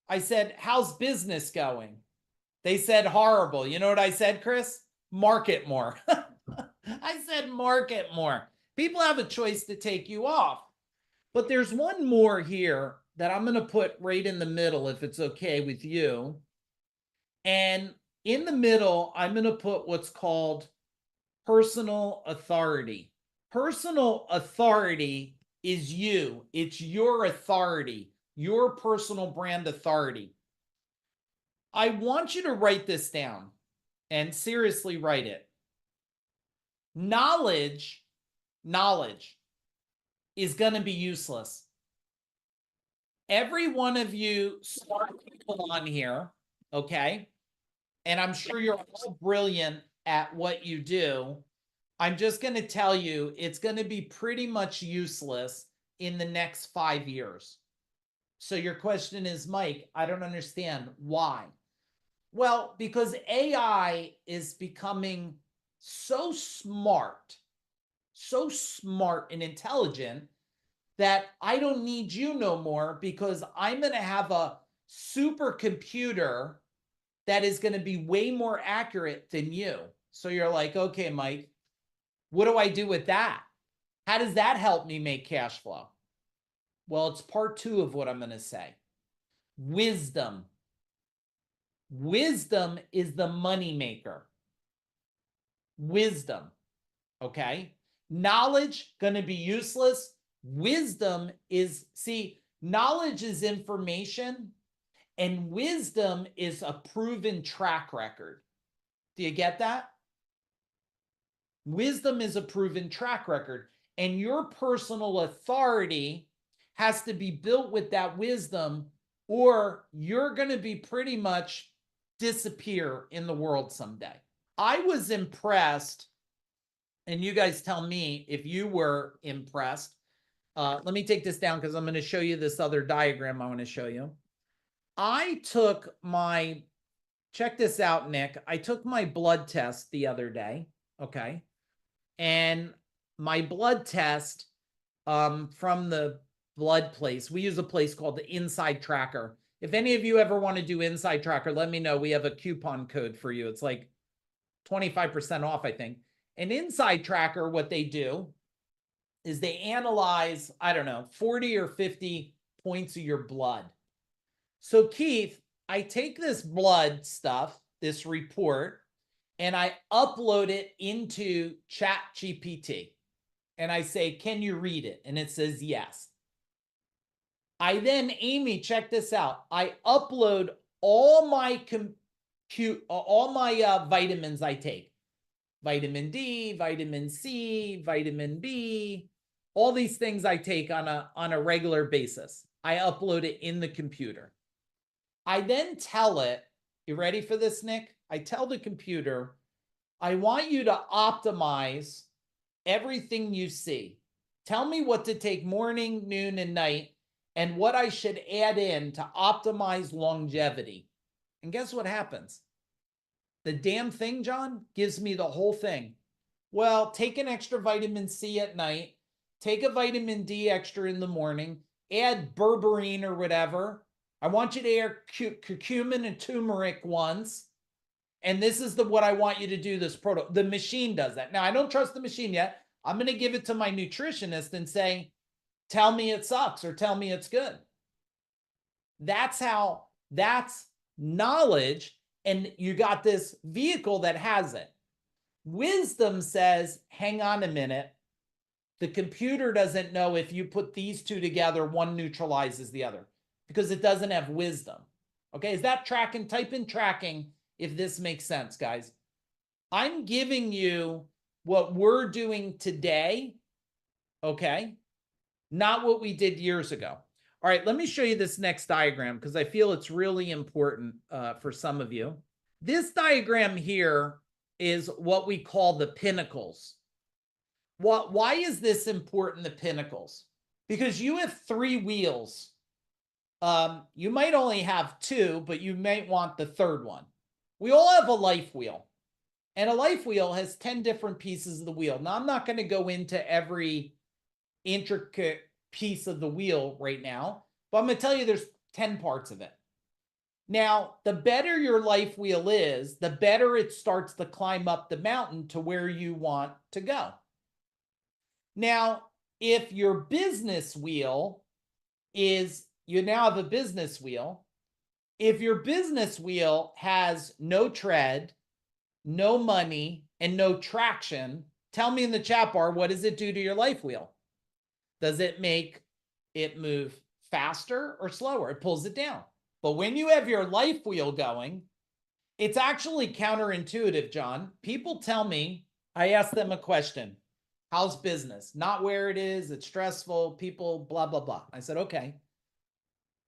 I said, how's business going? They said, horrible. You know what I said, Chris? Market more. I said, market more. People have a choice to take you off. But there's one more here that I'm going to put right in the middle, if it's okay with you. And in the middle, I'm going to put what's called personal authority. Personal authority is you. It's your authority, your personal brand authority. I want you to write this down and seriously write it. Knowledge is going to be useless. Every one of you smart people on here, okay? And I'm sure you're all brilliant at what you do. I'm just going to tell you, it's going to be pretty much useless in the next 5 years. So your question is, Mike, I don't understand why. Well, because AI is becoming so smart and intelligent that I don't need you no more, because I'm going to have a supercomputer that is going to be way more accurate than you. So you're like, okay, Mike, what do I do with that? How does that help me make cash flow? Well, it's part 2 of what I'm going to say. Wisdom. Wisdom is the money maker. Wisdom. Okay. Knowledge going to be useless. Wisdom is, see, knowledge is information and wisdom is a proven track record. Do you get that? Wisdom is a proven track record, and your personal authority has to be built with that wisdom, or you're going to be pretty much disappear in the world someday. I was impressed, and you guys tell me if you were impressed. Let me take this down because I'm going to show you this other diagram I want to show you. I took my, check this out, Nick. I took my blood test the other day, okay? And my blood test from the blood place, we use a place called the Inside Tracker. If any of you ever want to do Inside Tracker, let me know. We have a coupon code for you. It's like 25% off, I think. And Inside Tracker, what they do is they analyze, I don't know, 40 or 50 points of your blood. So Keith, I take this blood stuff, this report, and I upload it into ChatGPT. And I say, can you read it? And it says yes. I then, Amy, check this out. I upload all my vitamins I take. Vitamin D, vitamin C, vitamin B, all these things I take on a regular basis. I upload it in the computer. I then tell it, you ready for this, Nick? I tell the computer, I want you to optimize everything you see. Tell me what to take morning, noon, and night, and what I should add in to optimize longevity. And guess what happens? The damn thing, John, gives me the whole thing. Well, take an extra vitamin C at night, take a vitamin D extra in the morning, add berberine or whatever. I want you to add curcumin and turmeric once. And this is what I want you to do, this protocol. The machine does that. Now, I don't trust the machine yet. I'm going to give it to my nutritionist and say, tell me it sucks or tell me it's good. That's knowledge. And you got this vehicle that has it. Wisdom says, hang on a minute. The computer doesn't know if you put these two together, one neutralizes the other because it doesn't have wisdom. Okay, is that tracking? Type in tracking if this makes sense, guys. I'm giving you what we're doing today, okay? Not what we did years ago. All right, let me show you this next diagram because I feel it's really important for some of you. This diagram here is what we call the pinnacles. Why is this important, the pinnacles? Because you have 3 wheels. You might only have 2, but you might want the 3rd one. We all have a life wheel. And a life wheel has 10 different pieces of the wheel. Now, I'm not going to go into every intricate piece of the wheel right now, but I'm going to tell you there's 10 parts of it. Now, the better your life wheel is, the better it starts to climb up the mountain to where you want to go. Now, if your business wheel is, you now have a business wheel. If your business wheel has no tread, no money, and no traction, tell me in the chat bar, what does it do to your life wheel? Does it make it move faster or slower? It pulls it down. But when you have your life wheel going, it's actually counterintuitive, John. People tell me, I ask them a question. How's business? Not where it is. It's stressful. People, blah, blah, blah. I said, okay.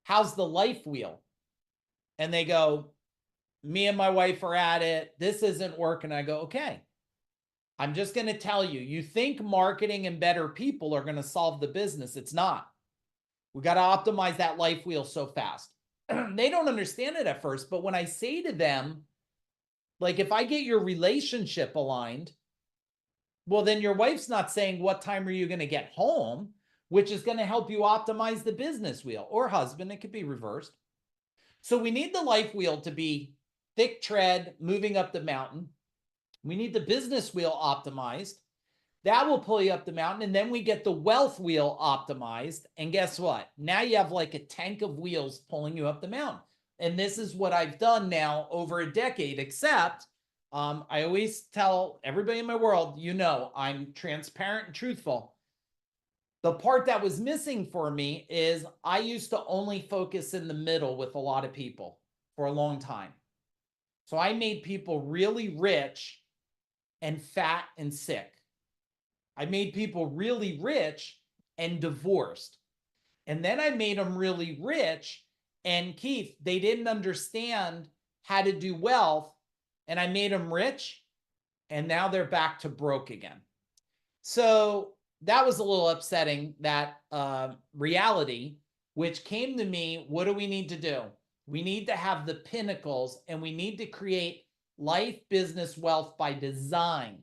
How's the life wheel? And they go, me and my wife are at it. This isn't working. I go, okay. I'm just going to tell you, you think marketing and better people are going to solve the business. It's not. We got to optimize that life wheel so fast. They don't understand it at first, but when I say to them, like, if I get your relationship aligned, well, then your wife's not saying, what time are you going to get home, which is going to help you optimize the business wheel, or husband. It could be reversed. So we need the life wheel to be thick tread, moving up the mountain. We need the business wheel optimized. That will pull you up the mountain. And then we get the wealth wheel optimized. And guess what? Now you have like a tank of wheels pulling you up the mountain. And this is what I've done now over a decade, except I always tell everybody in my world, you know, I'm transparent and truthful. The part that was missing for me is I used to only focus in the middle with a lot of people for a long time. So I made people really rich and fat and sick. I made people really rich and divorced. And then I made them really rich. And Keith, they didn't understand how to do wealth. And I made them rich. And now they're back to broke again. So that was a little upsetting, that reality, which came to me. What do we need to do? We need to have the pinnacles, and we need to create life, business, wealth by design.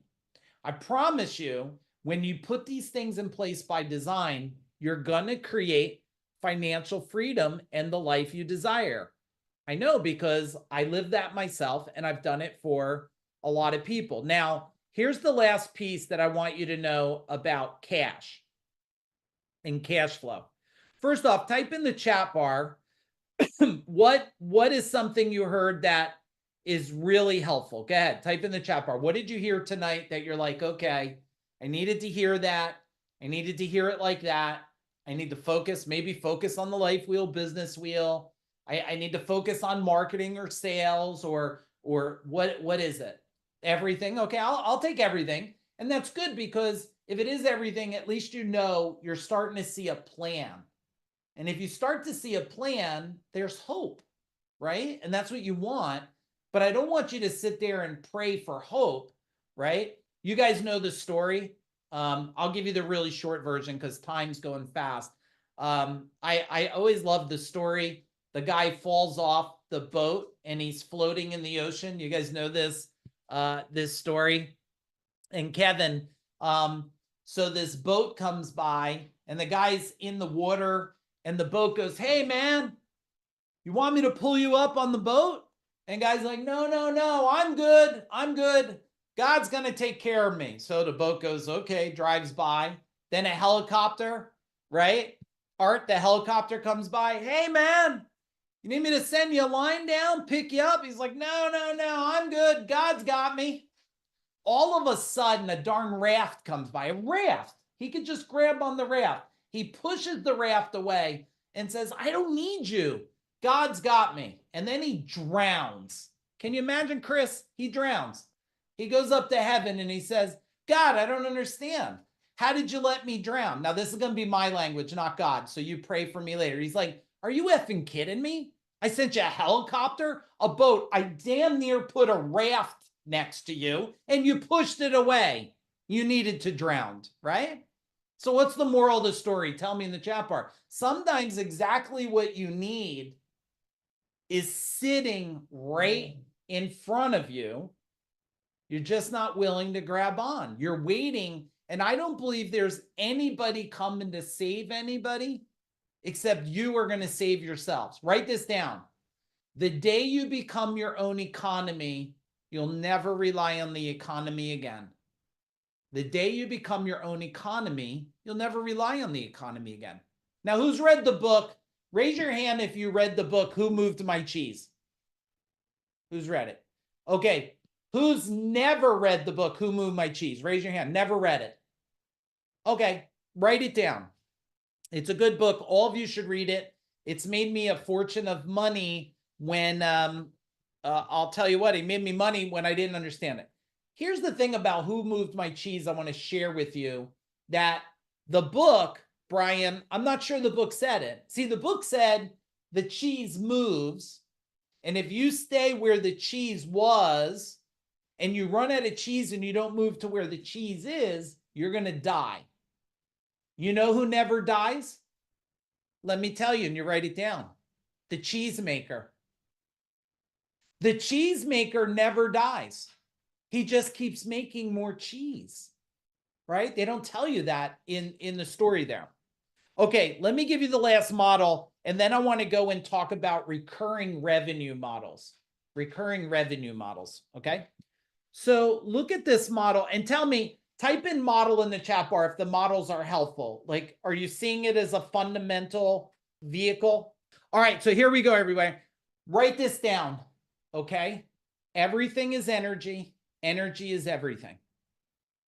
I promise you, when you put these things in place by design, you're going to create financial freedom and the life you desire. I know, because I live that myself, and I've done it for a lot of people. Now, here's the last piece that I want you to know about cash and cash flow. First off, type in the chat bar, what is something you heard that is really helpful? Go ahead, type in the chat bar. What did you hear tonight that you're like, okay, I needed to hear that. I needed to hear it like that. I need to focus, maybe focus on the life wheel, business wheel. I need to focus on marketing or sales, or what is it? Everything. Okay, I'll take everything. And that's good, because if it is everything, at least you know you're starting to see a plan. And if you start to see a plan, there's hope, right? And that's what you want. But I don't want you to sit there and pray for hope, right? You guys know the story. I'll give you the really short version because time's going fast. I always love the story. The guy falls off the boat and he's floating in the ocean. You guys know this story. And Kevin, so this boat comes by and the guy's in the water and the boat goes, "Hey man, you want me to pull you up on the boat?" And guy's like, "No, no, no, I'm good. I'm good. God's going to take care of me." So the boat goes, okay, drives by. Then a helicopter, right? Art, the helicopter comes by. "Hey man, you need me to send you a line down, pick you up?" He's like, "No, no, no, I'm good. God's got me." All of a sudden, a darn raft comes by, a raft. He could just grab on the raft. He pushes the raft away and says, "I don't need you. God's got me." And then he drowns. Can you imagine, Chris? He drowns. He goes up to heaven and he says, "God, I don't understand. How did you let me drown?" Now, this is going to be my language, not God. So you pray for me later. He's like, "Are you effing kidding me? I sent you a helicopter, a boat. I damn near put a raft next to you and you pushed it away. You needed to drown," right? So what's the moral of the story? Tell me in the chat bar. Sometimes exactly what you need is sitting right in front of you. You're just not willing to grab on. You're waiting. And I don't believe there's anybody coming to save anybody except you are going to save yourselves. Write this down. The day you become your own economy, you'll never rely on the economy again. The day you become your own economy, you'll never rely on the economy again. Now, who's read the book? Raise your hand if you read the book, Who Moved My Cheese? Who's read it? Okay. Who's never read the book, Who Moved My Cheese? Raise your hand. Never read it. Okay. Write it down. It's a good book. All of you should read it. It's made me a fortune of money when, I'll tell you what, it made me money when I didn't understand it. Here's the thing about Who Moved My Cheese I want to share with you, that the book, Brian, I'm not sure the book said it. See, the book said the cheese moves, and if you stay where the cheese was and you run out of cheese and you don't move to where the cheese is, you're going to die. You know who never dies? Let me tell you, and you write it down. The cheesemaker. The cheesemaker never dies. He just keeps making more cheese, right? They don't tell you that in the story there. Okay, let me give you the last model, and then I want to go and talk about recurring revenue models. Recurring revenue models, okay? So look at this model and tell me, type in model in the chat bar if the models are helpful. Like, are you seeing it as a fundamental vehicle? All right, so here we go, everybody. Write this down, okay? Everything is energy. Energy is everything.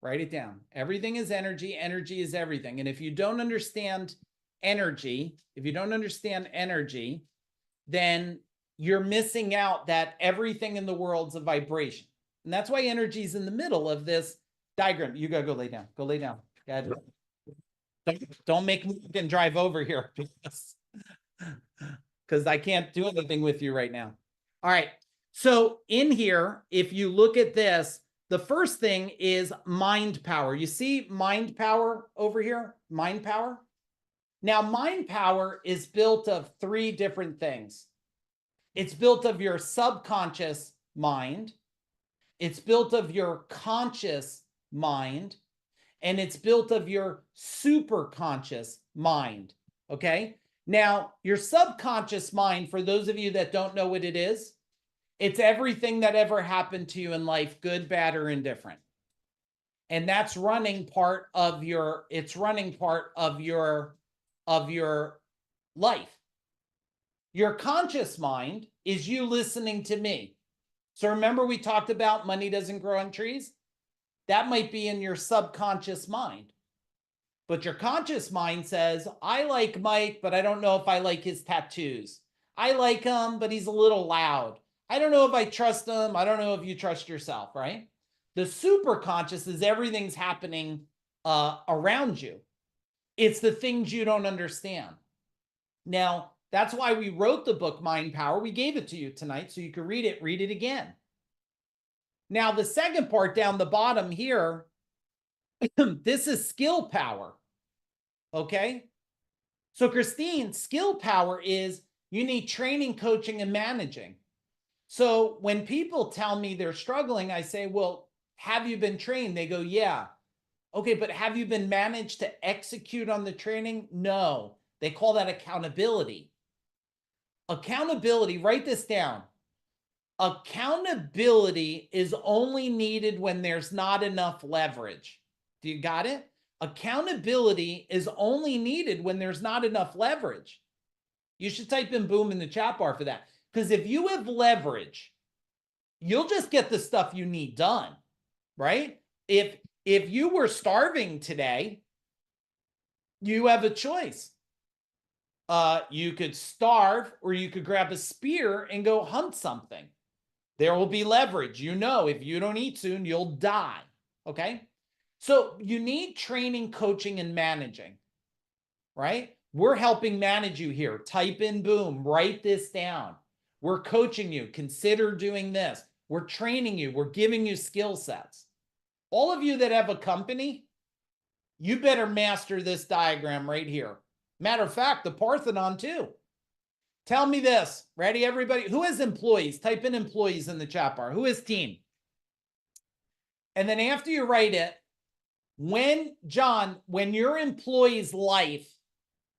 Write it down. Everything is energy. Energy is everything. And if you don't understand energy, then you're missing out that everything in the world's a vibration. And that's why energy is in the middle of this diagram. You gotta go lay down. Go lay down. Don't make me drive over here because I can't do anything with you right now. All right. So in here, if you look at this, the first thing is mind power. You see mind power over here? Mind power. Now, mind power is built of three different things. It's built of your subconscious mind. It's built of your conscious mind. And it's built of your superconscious mind. Okay. Now, your subconscious mind, for those of you that don't know what it is, it's everything that ever happened to you in life, good, bad, or indifferent. And that's running part of your, life. Your conscious mind is you listening to me. So remember we talked about money doesn't grow on trees? That might be in your subconscious mind. But your conscious mind says, I like Mike, but I don't know if I like his tattoos. I like him, but he's a little loud. I don't know if I trust him. I don't know if you trust yourself, right? The superconscious is everything's happening around you. It's the things you don't understand. Now, that's why we wrote the book Mind Power. We gave it to you tonight so you can read it again. Now, the second part down the bottom here, this is skill power. Okay. So Christine, skill power is you need training, coaching, and managing. So when people tell me they're struggling, I say, well, have you been trained? They go, yeah. Okay, but have you been managed to execute on the training? No. They call that accountability. Accountability, write this down. Accountability is only needed when there's not enough leverage. Do you got it? Accountability is only needed when there's not enough leverage. You should type in boom in the chat bar for that. Because if you have leverage, you'll just get the stuff you need done, right? If you were starving today, you have a choice. You could starve, or you could grab a spear and go hunt something. There will be leverage. You know, if you don't eat soon, you'll die. Okay. So you need training, coaching, and managing, right? We're helping manage you here. Type in boom, write this down. We're coaching you. Consider doing this. We're training you. We're giving you skill sets. All of you that have a company, you better master this diagram right here. Matter of fact, the Parthenon too. Tell me this. Ready, everybody? Who has employees? Type in employees in the chat bar. Who has team? And then after you write it, when your employee's life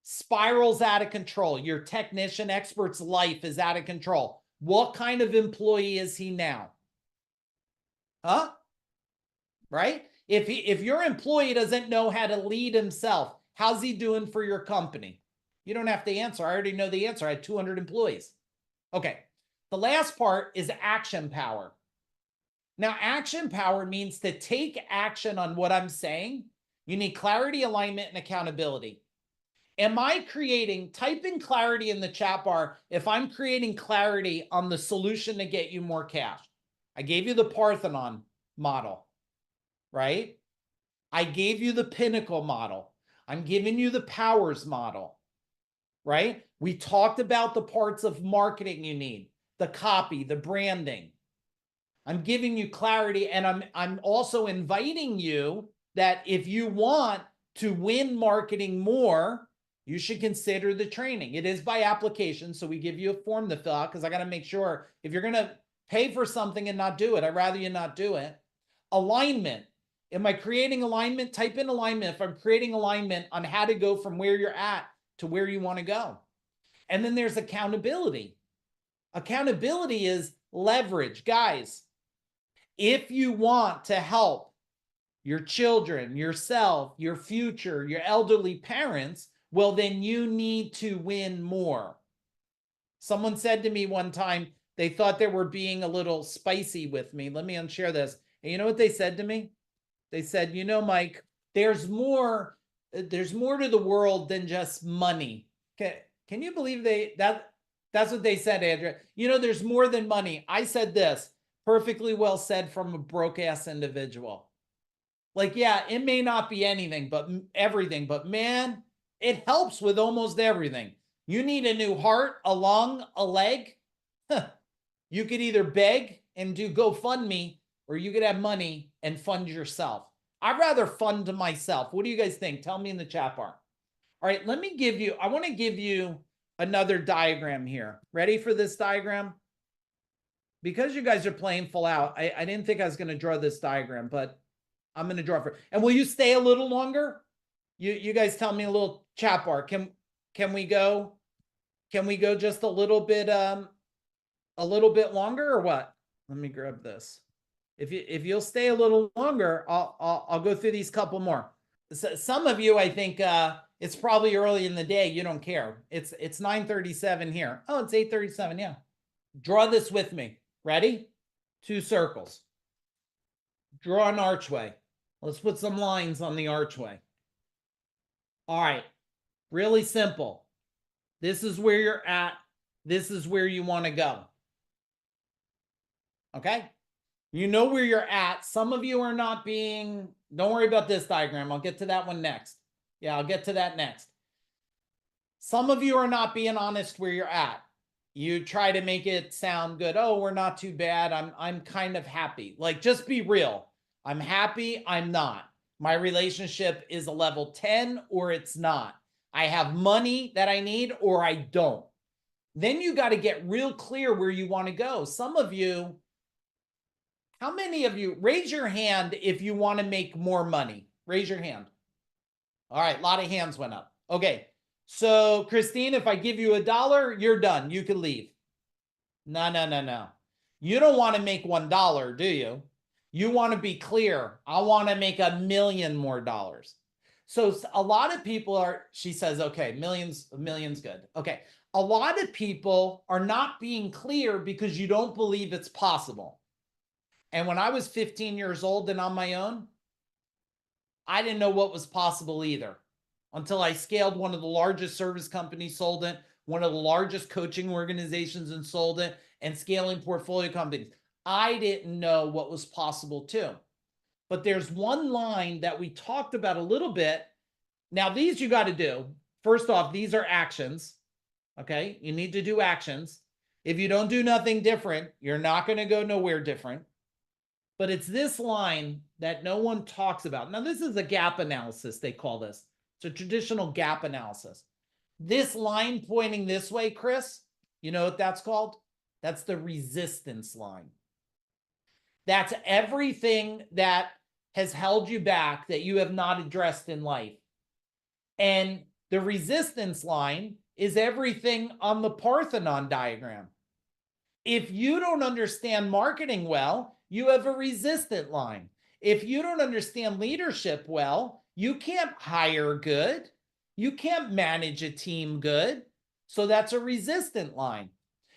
spirals out of control, your technician expert's life is out of control, what kind of employee is he now? Huh? Right? If your employee doesn't know how to lead himself, how's he doing for your company? You don't have to answer. I already know the answer. I had 200 employees. Okay. The last part is action power. Now, action power means to take action on what I'm saying. You need clarity, alignment, and accountability. Am I creating, type in clarity in the chat bar if I'm creating clarity on the solution to get you more cash. I gave you the Parthenon model, right? I gave you the Pinnacle model. I'm giving you the Powers model, right? We talked about the parts of marketing you need, the copy, the branding. I'm giving you clarity, and I'm also inviting you that if you want to win marketing more, you should consider the training. It is by application, so we give you a form to fill out because I got to make sure if you're going to pay for something and not do it, I'd rather you not do it. Alignment. Am I creating alignment? Type in alignment if I'm creating alignment on how to go from where you're at to where you want to go. And then there's accountability. Accountability is leverage. Guys, if you want to help your children, yourself, your future, your elderly parents, well, then you need to win more. Someone said to me one time, they thought they were being a little spicy with me. Let me unshare this. And you know what they said to me? They said, you know, Mike, there's more to the world than just money. Can you believe that's what they said, Andrea? You know, there's more than money. I said this, perfectly well said from a broke ass individual. Like, yeah, it may not be anything, but everything, but man, it helps with almost everything. You need a new heart, a lung, a leg. You could either beg and do GoFundMe, or you could have money and fund yourself. I'd rather fund myself. What do you guys think? Tell me in the chat bar. All right, I want to give you another diagram here. Ready for this diagram? Because you guys are playing full out, I didn't think I was going to draw this diagram, but I'm going to draw it. And will you stay a little longer? You guys tell me a little chat bar. Can we go just a little bit longer or what? Let me grab this. If you'll stay a little longer, I'll go through these couple more. So some of you, I think it's probably early in the day. You don't care. It's 9:37 here. Oh, it's 8:37. Yeah. Draw this with me. Ready? 2 circles. Draw an archway. Let's put some lines on the archway. All right. Really simple. This is where you're at. This is where you want to go. Okay? You know where you're at. Some of you are not being, don't worry about this diagram. I'll get to that one next. Yeah, I'll get to that next. Some of you are not being honest where you're at. You try to make it sound good. Oh, we're not too bad. I'm kind of happy. Like, just be real. I'm happy. I'm not. My relationship is a level 10 or it's not. I have money that I need or I don't. Then you got to get real clear where you want to go. Some of you, how many of you, raise your hand if you want to make more money? Raise your hand. All right, a lot of hands went up. Okay, so Christine, if I give you $1, you're done. You can leave. No. You don't want to make $1, do you? You want to be clear. I want to make $1 million more dollars. So a lot of people are, she says, okay, millions good. Okay. A lot of people are not being clear because you don't believe it's possible. And when I was 15 years old and on my own, I didn't know what was possible either until I scaled one of the largest service companies, sold it, one of the largest coaching organizations and sold it, and scaling portfolio companies. I didn't know what was possible too. But there's one line that we talked about a little bit. Now, these you got to do. First off, these are actions. Okay, you need to do actions. If you don't do nothing different, you're not going to go nowhere different. But it's this line that no one talks about. Now, this is a gap analysis, they call this. It's a traditional gap analysis. This line pointing this way, Chris, you know what that's called? That's the resistance line. That's everything that has held you back that you have not addressed in life. And the resistance line is everything on the Parthenon diagram. If you don't understand marketing well, you have a resistant line. If you don't understand leadership well, you can't hire good. You can't manage a team good. So that's a resistant line.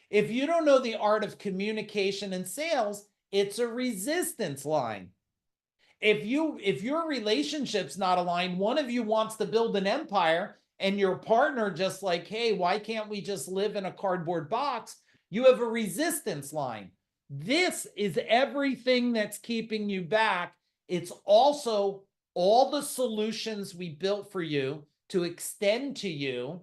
If you don't know the art of communication and sales, it's a resistance line. If your relationship's not aligned, one of you wants to build an empire and your partner just like, hey, why can't we just live in a cardboard box? You have a resistance line. This is everything that's keeping you back. It's also all the solutions we built for you to extend to you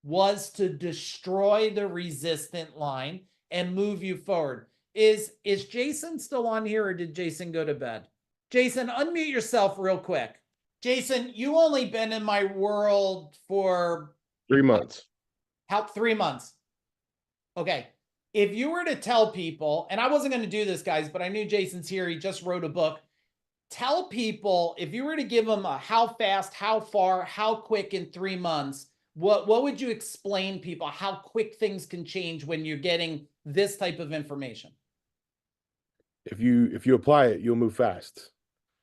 was to destroy the resistant line and move you forward. Is Jason still on here or did Jason go to bed? Jason, unmute yourself real quick. Jason, you only been in my world for 3 months. How 3 months? Okay. If you were to tell people, and I wasn't going to do this, guys, but I knew Jason's here. He just wrote a book. Tell people, if you were to give them a how fast, how far, how quick in 3 months, what would you explain people how quick things can change when you're getting this type of information? If you apply it, you'll move fast.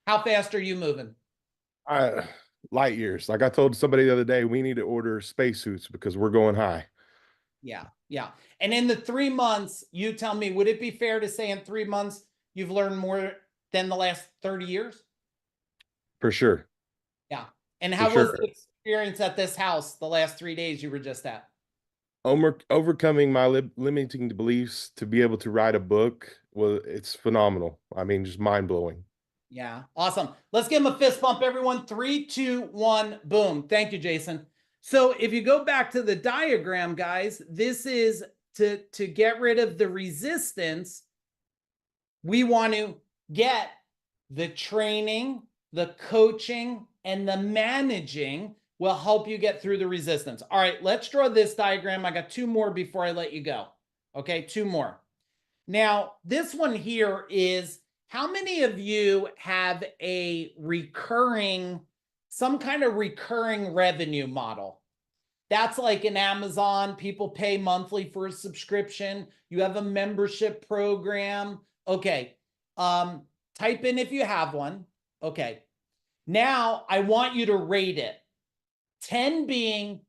How fast are you moving? Light years. Like I told somebody the other day, we need to order spacesuits because we're going high. Yeah. And in the 3 months, you tell me, would it be fair to say in 3 months, you've learned more than the last 30 years? For sure. Yeah. And how was the experience at this house the last 3 days you were just at? Overcoming my limiting beliefs to be able to write a book, well, it's phenomenal. I mean, just mind-blowing. Yeah. Awesome. Let's give him a fist bump, everyone. 3, 2, 1, boom. Thank you, Jason. So if you go back to the diagram, guys, this is to get rid of the resistance. We want to get the training, the coaching, and the managing will help you get through the resistance. All right, let's draw this diagram. I got 2 more before I let you go. Okay, 2 more. Now, this one here is, how many of you have a some kind of recurring revenue model? That's like an Amazon. People pay monthly for a subscription. You have a membership program. Okay. Type in if you have one. Okay. Now I want you to rate it. 10 being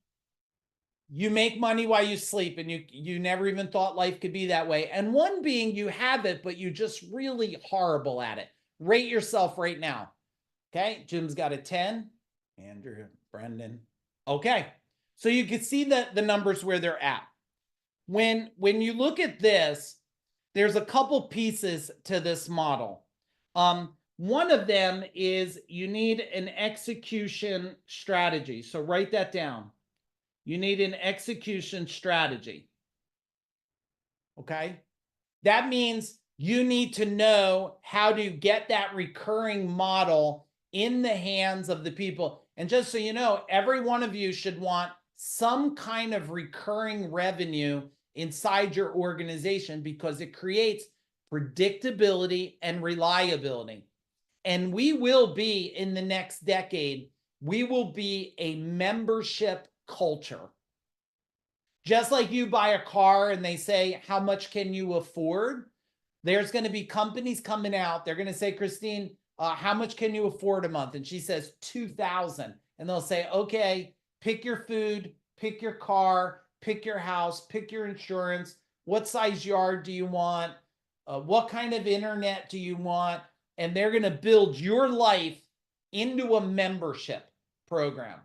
you make money while you sleep and you never even thought life could be that way. And 1 being you have it, but you're just really horrible at it. Rate yourself right now. Okay. Jim's got a 10. Andrew, Brendan. Okay. So you can see the numbers where they're at. When you look at this, there's a couple pieces to this model. One of them is you need an execution strategy. So write that down. You need an execution strategy. Okay? That means you need to know how to get that recurring model in the hands of the people. And just so you know, every one of you should want some kind of recurring revenue inside your organization because it creates predictability and reliability. And we will be, in the next decade, we will be a membership culture. Just like you buy a car and they say, how much can you afford? There's going to be companies coming out. They're going to say, Christine, how much can you afford a month? And she says, 2,000. And they'll say, okay, pick your food, pick your car, pick your house, pick your insurance. What size yard do you want? What kind of internet do you want? And they're going to build your life into a membership program.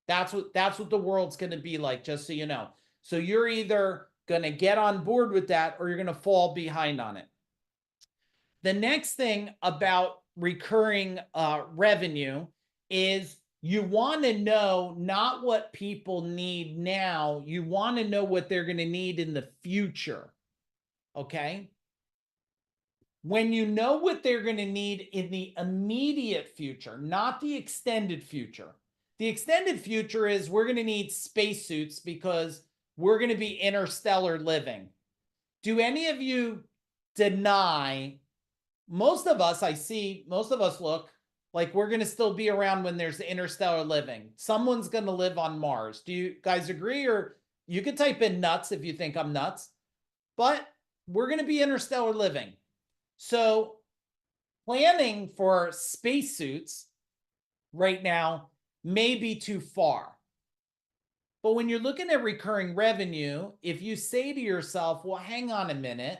That's what the world's going to be like, just so you know. So you're either going to get on board with that or you're going to fall behind on it. The next thing about recurring revenue is you want to know not what people need now. You want to know what they're going to need in the future. Okay? When you know what they're going to need in the immediate future, not the extended future. The extended future is we're going to need spacesuits because we're going to be interstellar living. Do any of you deny? Most of us, I see, most of us look like we're going to still be around when there's interstellar living. Someone's going to live on Mars. Do you guys agree? Or you could type in nuts if you think I'm nuts. But we're going to be interstellar living. So planning for spacesuits right now may be too far. But when you're looking at recurring revenue, if you say to yourself, well, hang on a minute,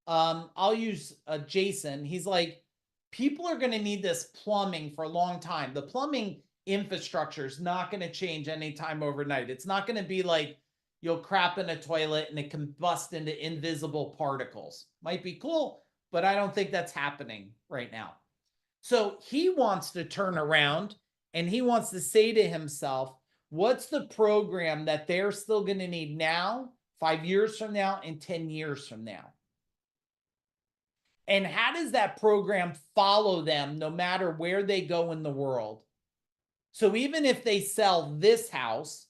I'll use Jason. He's like, people are going to need this plumbing for a long time. The plumbing infrastructure is not going to change anytime overnight. It's not going to be like you'll crap in a toilet and it can bust into invisible particles. Might be cool, but I don't think that's happening right now. So he wants to turn around and he wants to say to himself, what's the program that they're still going to need now, 5 years from now, and 10 years from now? And how does that program follow them no matter where they go in the world? So even if they sell this house,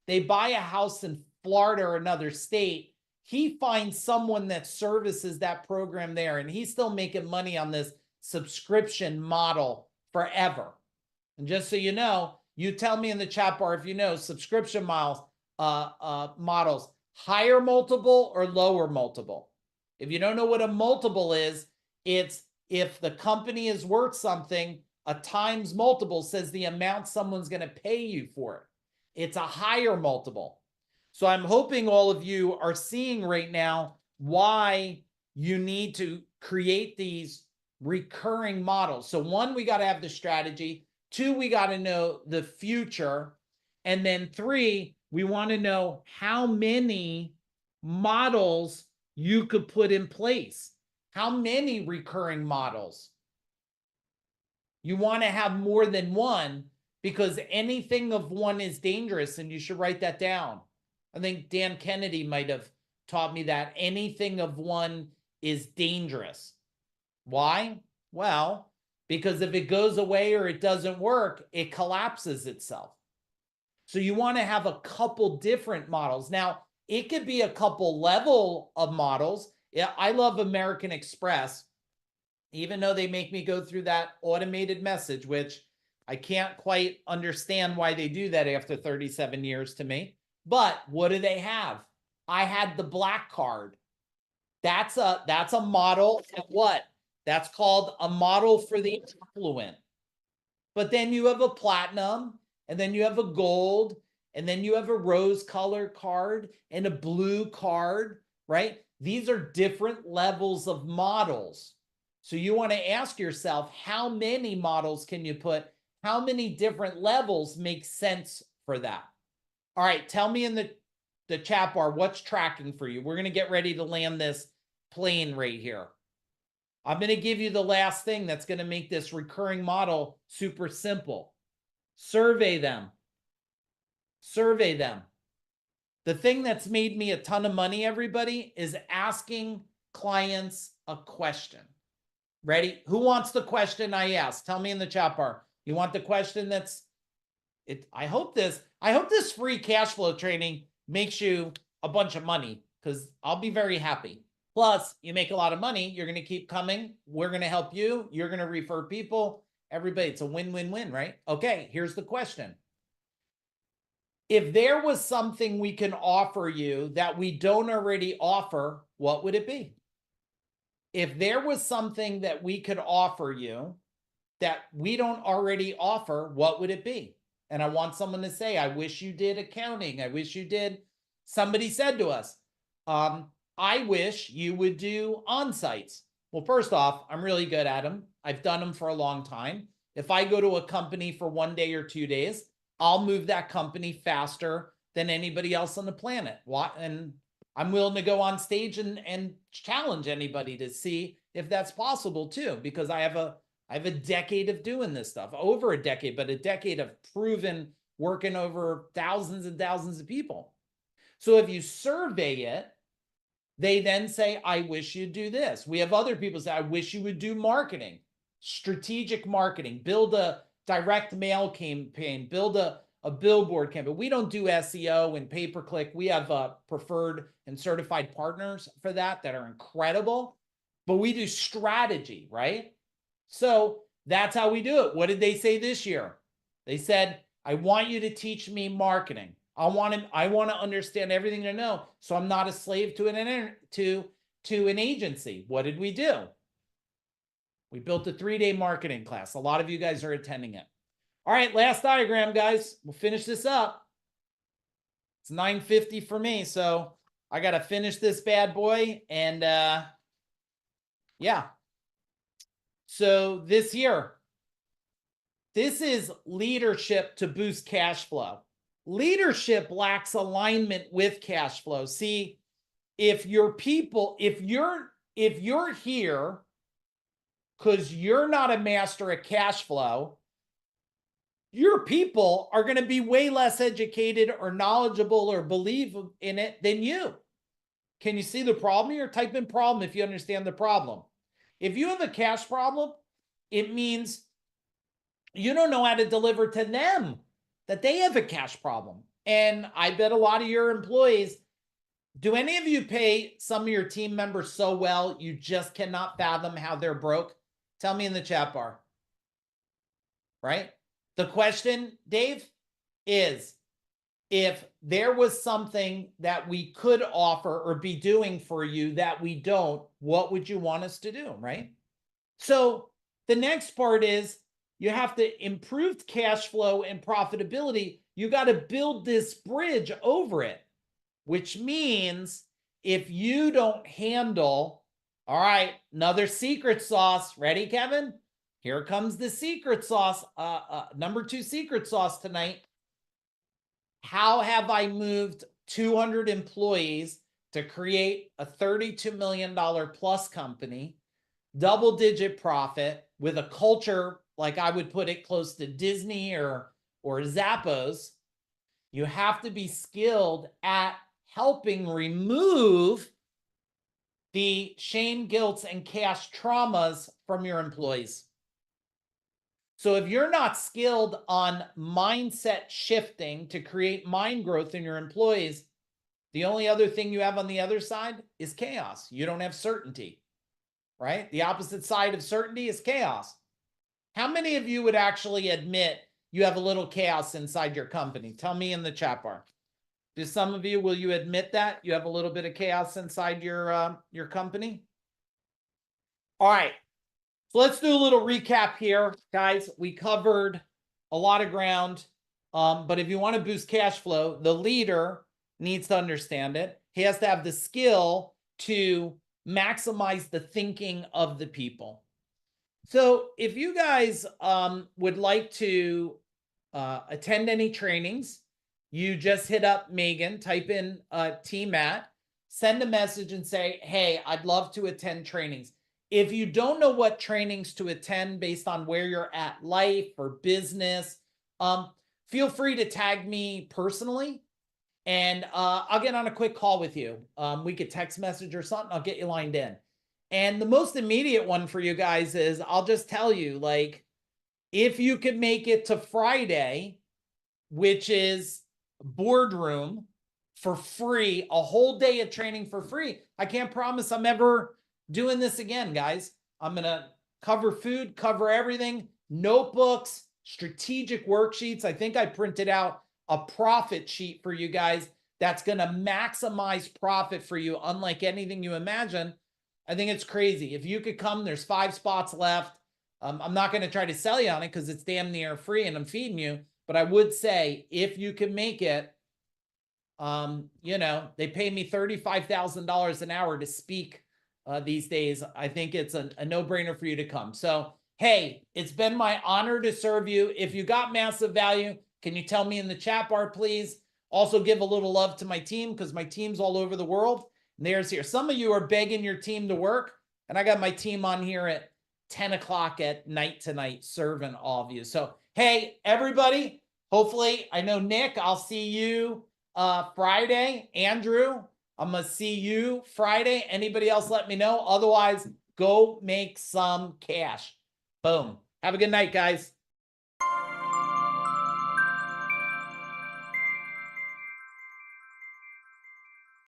they buy a house in Florida or another state, he finds someone that services that program there, and he's still making money on this subscription model forever. And just so you know, you tell me in the chat bar if you know subscription models, higher multiple or lower multiple. If you don't know what a multiple is, it's if the company is worth something, a times multiple says the amount someone's going to pay you for it. It's a higher multiple. So I'm hoping all of you are seeing right now why you need to create these recurring models. So one, we got to have the strategy. Two, we got to know the future. And then three, we want to know how many models you could put in place. How many recurring models? You want to have more than one because anything of one is dangerous, and you should write that down. I think Dan Kennedy might have taught me that anything of one is dangerous. Why? Well, because if it goes away or it doesn't work, it collapses itself. So you want to have a couple different models. Now, it could be a couple level of models. Yeah, I love American Express, even though they make me go through that automated message, which I can't quite understand why they do that after 37 years to me. But what do they have? I had the black card. That's a model of what? That's called a model for the affluent. But then you have a platinum, and then you have a gold, and then you have a rose color card and a blue card, right? These are different levels of models. So you want to ask yourself, how many models can you put? How many different levels make sense for that? All right, tell me in the chat bar what's tracking for you. We're going to get ready to land this plane right here. I'm going to give you the last thing that's going to make this recurring model super simple. Survey them. Survey them. The thing that's made me a ton of money, everybody, is asking clients a question. Ready? Who wants the question I asked? Tell me in the chat bar. You want the question that's it? I hope this free cash flow training makes you a bunch of money, because I'll be very happy. Plus, you make a lot of money. You're going to keep coming. We're going to help you. You're going to refer people. Everybody, it's a win-win-win, right? Okay, here's the question. If there was something we can offer you that we don't already offer, what would it be? If there was something that we could offer you that we don't already offer, what would it be? And I want someone to say, I wish you did accounting. I wish you did. Somebody said to us, I wish you would do on-sites. Well, first off, I'm really good at them. I've done them for a long time. If I go to a company for 1 day or 2 days, I'll move that company faster than anybody else on the planet. And I'm willing to go on stage and challenge anybody to see if that's possible too, because I have a decade of doing this stuff, over a decade, but a decade of proven working over thousands and thousands of people. So if you survey it, they then say, I wish you'd do this. We have other people say, I wish you would do marketing, strategic marketing, build a direct mail campaign, build a billboard campaign. We don't do SEO and pay-per-click. We have preferred and certified partners for that are incredible, but we do strategy, right? So that's how we do it. What did they say this year? They said, I want you to teach me marketing. I want to understand everything to know, so I'm not a slave to an agency. What did we do? We built a 3-day marketing class. A lot of you guys are attending it. All right, last diagram, guys. We'll finish this up. It's 9:50 for me, so I got to finish this bad boy. And yeah. So this year, this is leadership to boost cash flow. Leadership lacks alignment with cash flow. See, if your people, if you're here because you're not a master at cash flow, your people are going to be way less educated or knowledgeable or believe in it than you. Can you see the problem here? Type in problem if you understand the problem. If you have a cash problem, it means you don't know how to deliver to them that they have a cash problem. And I bet a lot of your employees, do any of you pay some of your team members so well you just cannot fathom how they're broke? Tell me in the chat bar. Right? The question, Dave, is if there was something that we could offer or be doing for you that we don't, what would you want us to do, right? So the next part is you have to improve cash flow and profitability. You got to build this bridge over it, which means if you don't handle, all right, another secret sauce. Ready, Kevin? Here comes the secret sauce. Number 2 secret sauce tonight. How have I moved 200 employees to create a $32 million plus company, double-digit profit with a culture, like I would put it, close to Disney or Zappos? You have to be skilled at helping remove the shame, guilt, and cash traumas from your employees. So if you're not skilled on mindset shifting to create mind growth in your employees, the only other thing you have on the other side is chaos. You don't have certainty, right? The opposite side of certainty is chaos. How many of you would actually admit you have a little chaos inside your company? Tell me in the chat bar. Do some of you, will you admit that you have a little bit of chaos inside your company? All right. So let's do a little recap here, guys. We covered a lot of ground, but if you want to boost cash flow, the leader needs to understand it. He has to have the skill to maximize the thinking of the people. So if you guys would like to attend any trainings, you just hit up Megan, type in TMAT, send a message and say, hey, I'd love to attend trainings. If you don't know what trainings to attend based on where you're at life or business, feel free to tag me personally and I'll get on a quick call with you. We could text message or something. I'll get you lined in. And the most immediate one for you guys is I'll just tell you, like, if you could make it to Friday, which is boardroom for free, a whole day of training for free. I can't promise I'm ever doing this again, guys. I'm going to cover food, cover everything, notebooks, strategic worksheets. I think I printed out a profit sheet for you guys that's going to maximize profit for you, unlike anything you imagine. I think it's crazy. If you could come, there's 5 spots left. I'm not going to try to sell you on it because it's damn near free and I'm feeding you. But I would say if you can make it, you know, they pay me $35,000 an hour to speak these days. I think it's a no-brainer for you to come. So, hey, it's been my honor to serve you. If you got massive value, can you tell me in the chat bar, please? Also give a little love to my team because my team's all over the world. And there's here. Some of you are begging your team to work. And I got my team on here at 10 o'clock at night tonight serving all of you. So, hey, everybody, hopefully, I know Nick, I'll see you Friday. Andrew, I'm going to see you Friday. Anybody else, let me know. Otherwise, go make some cash. Boom. Have a good night, guys.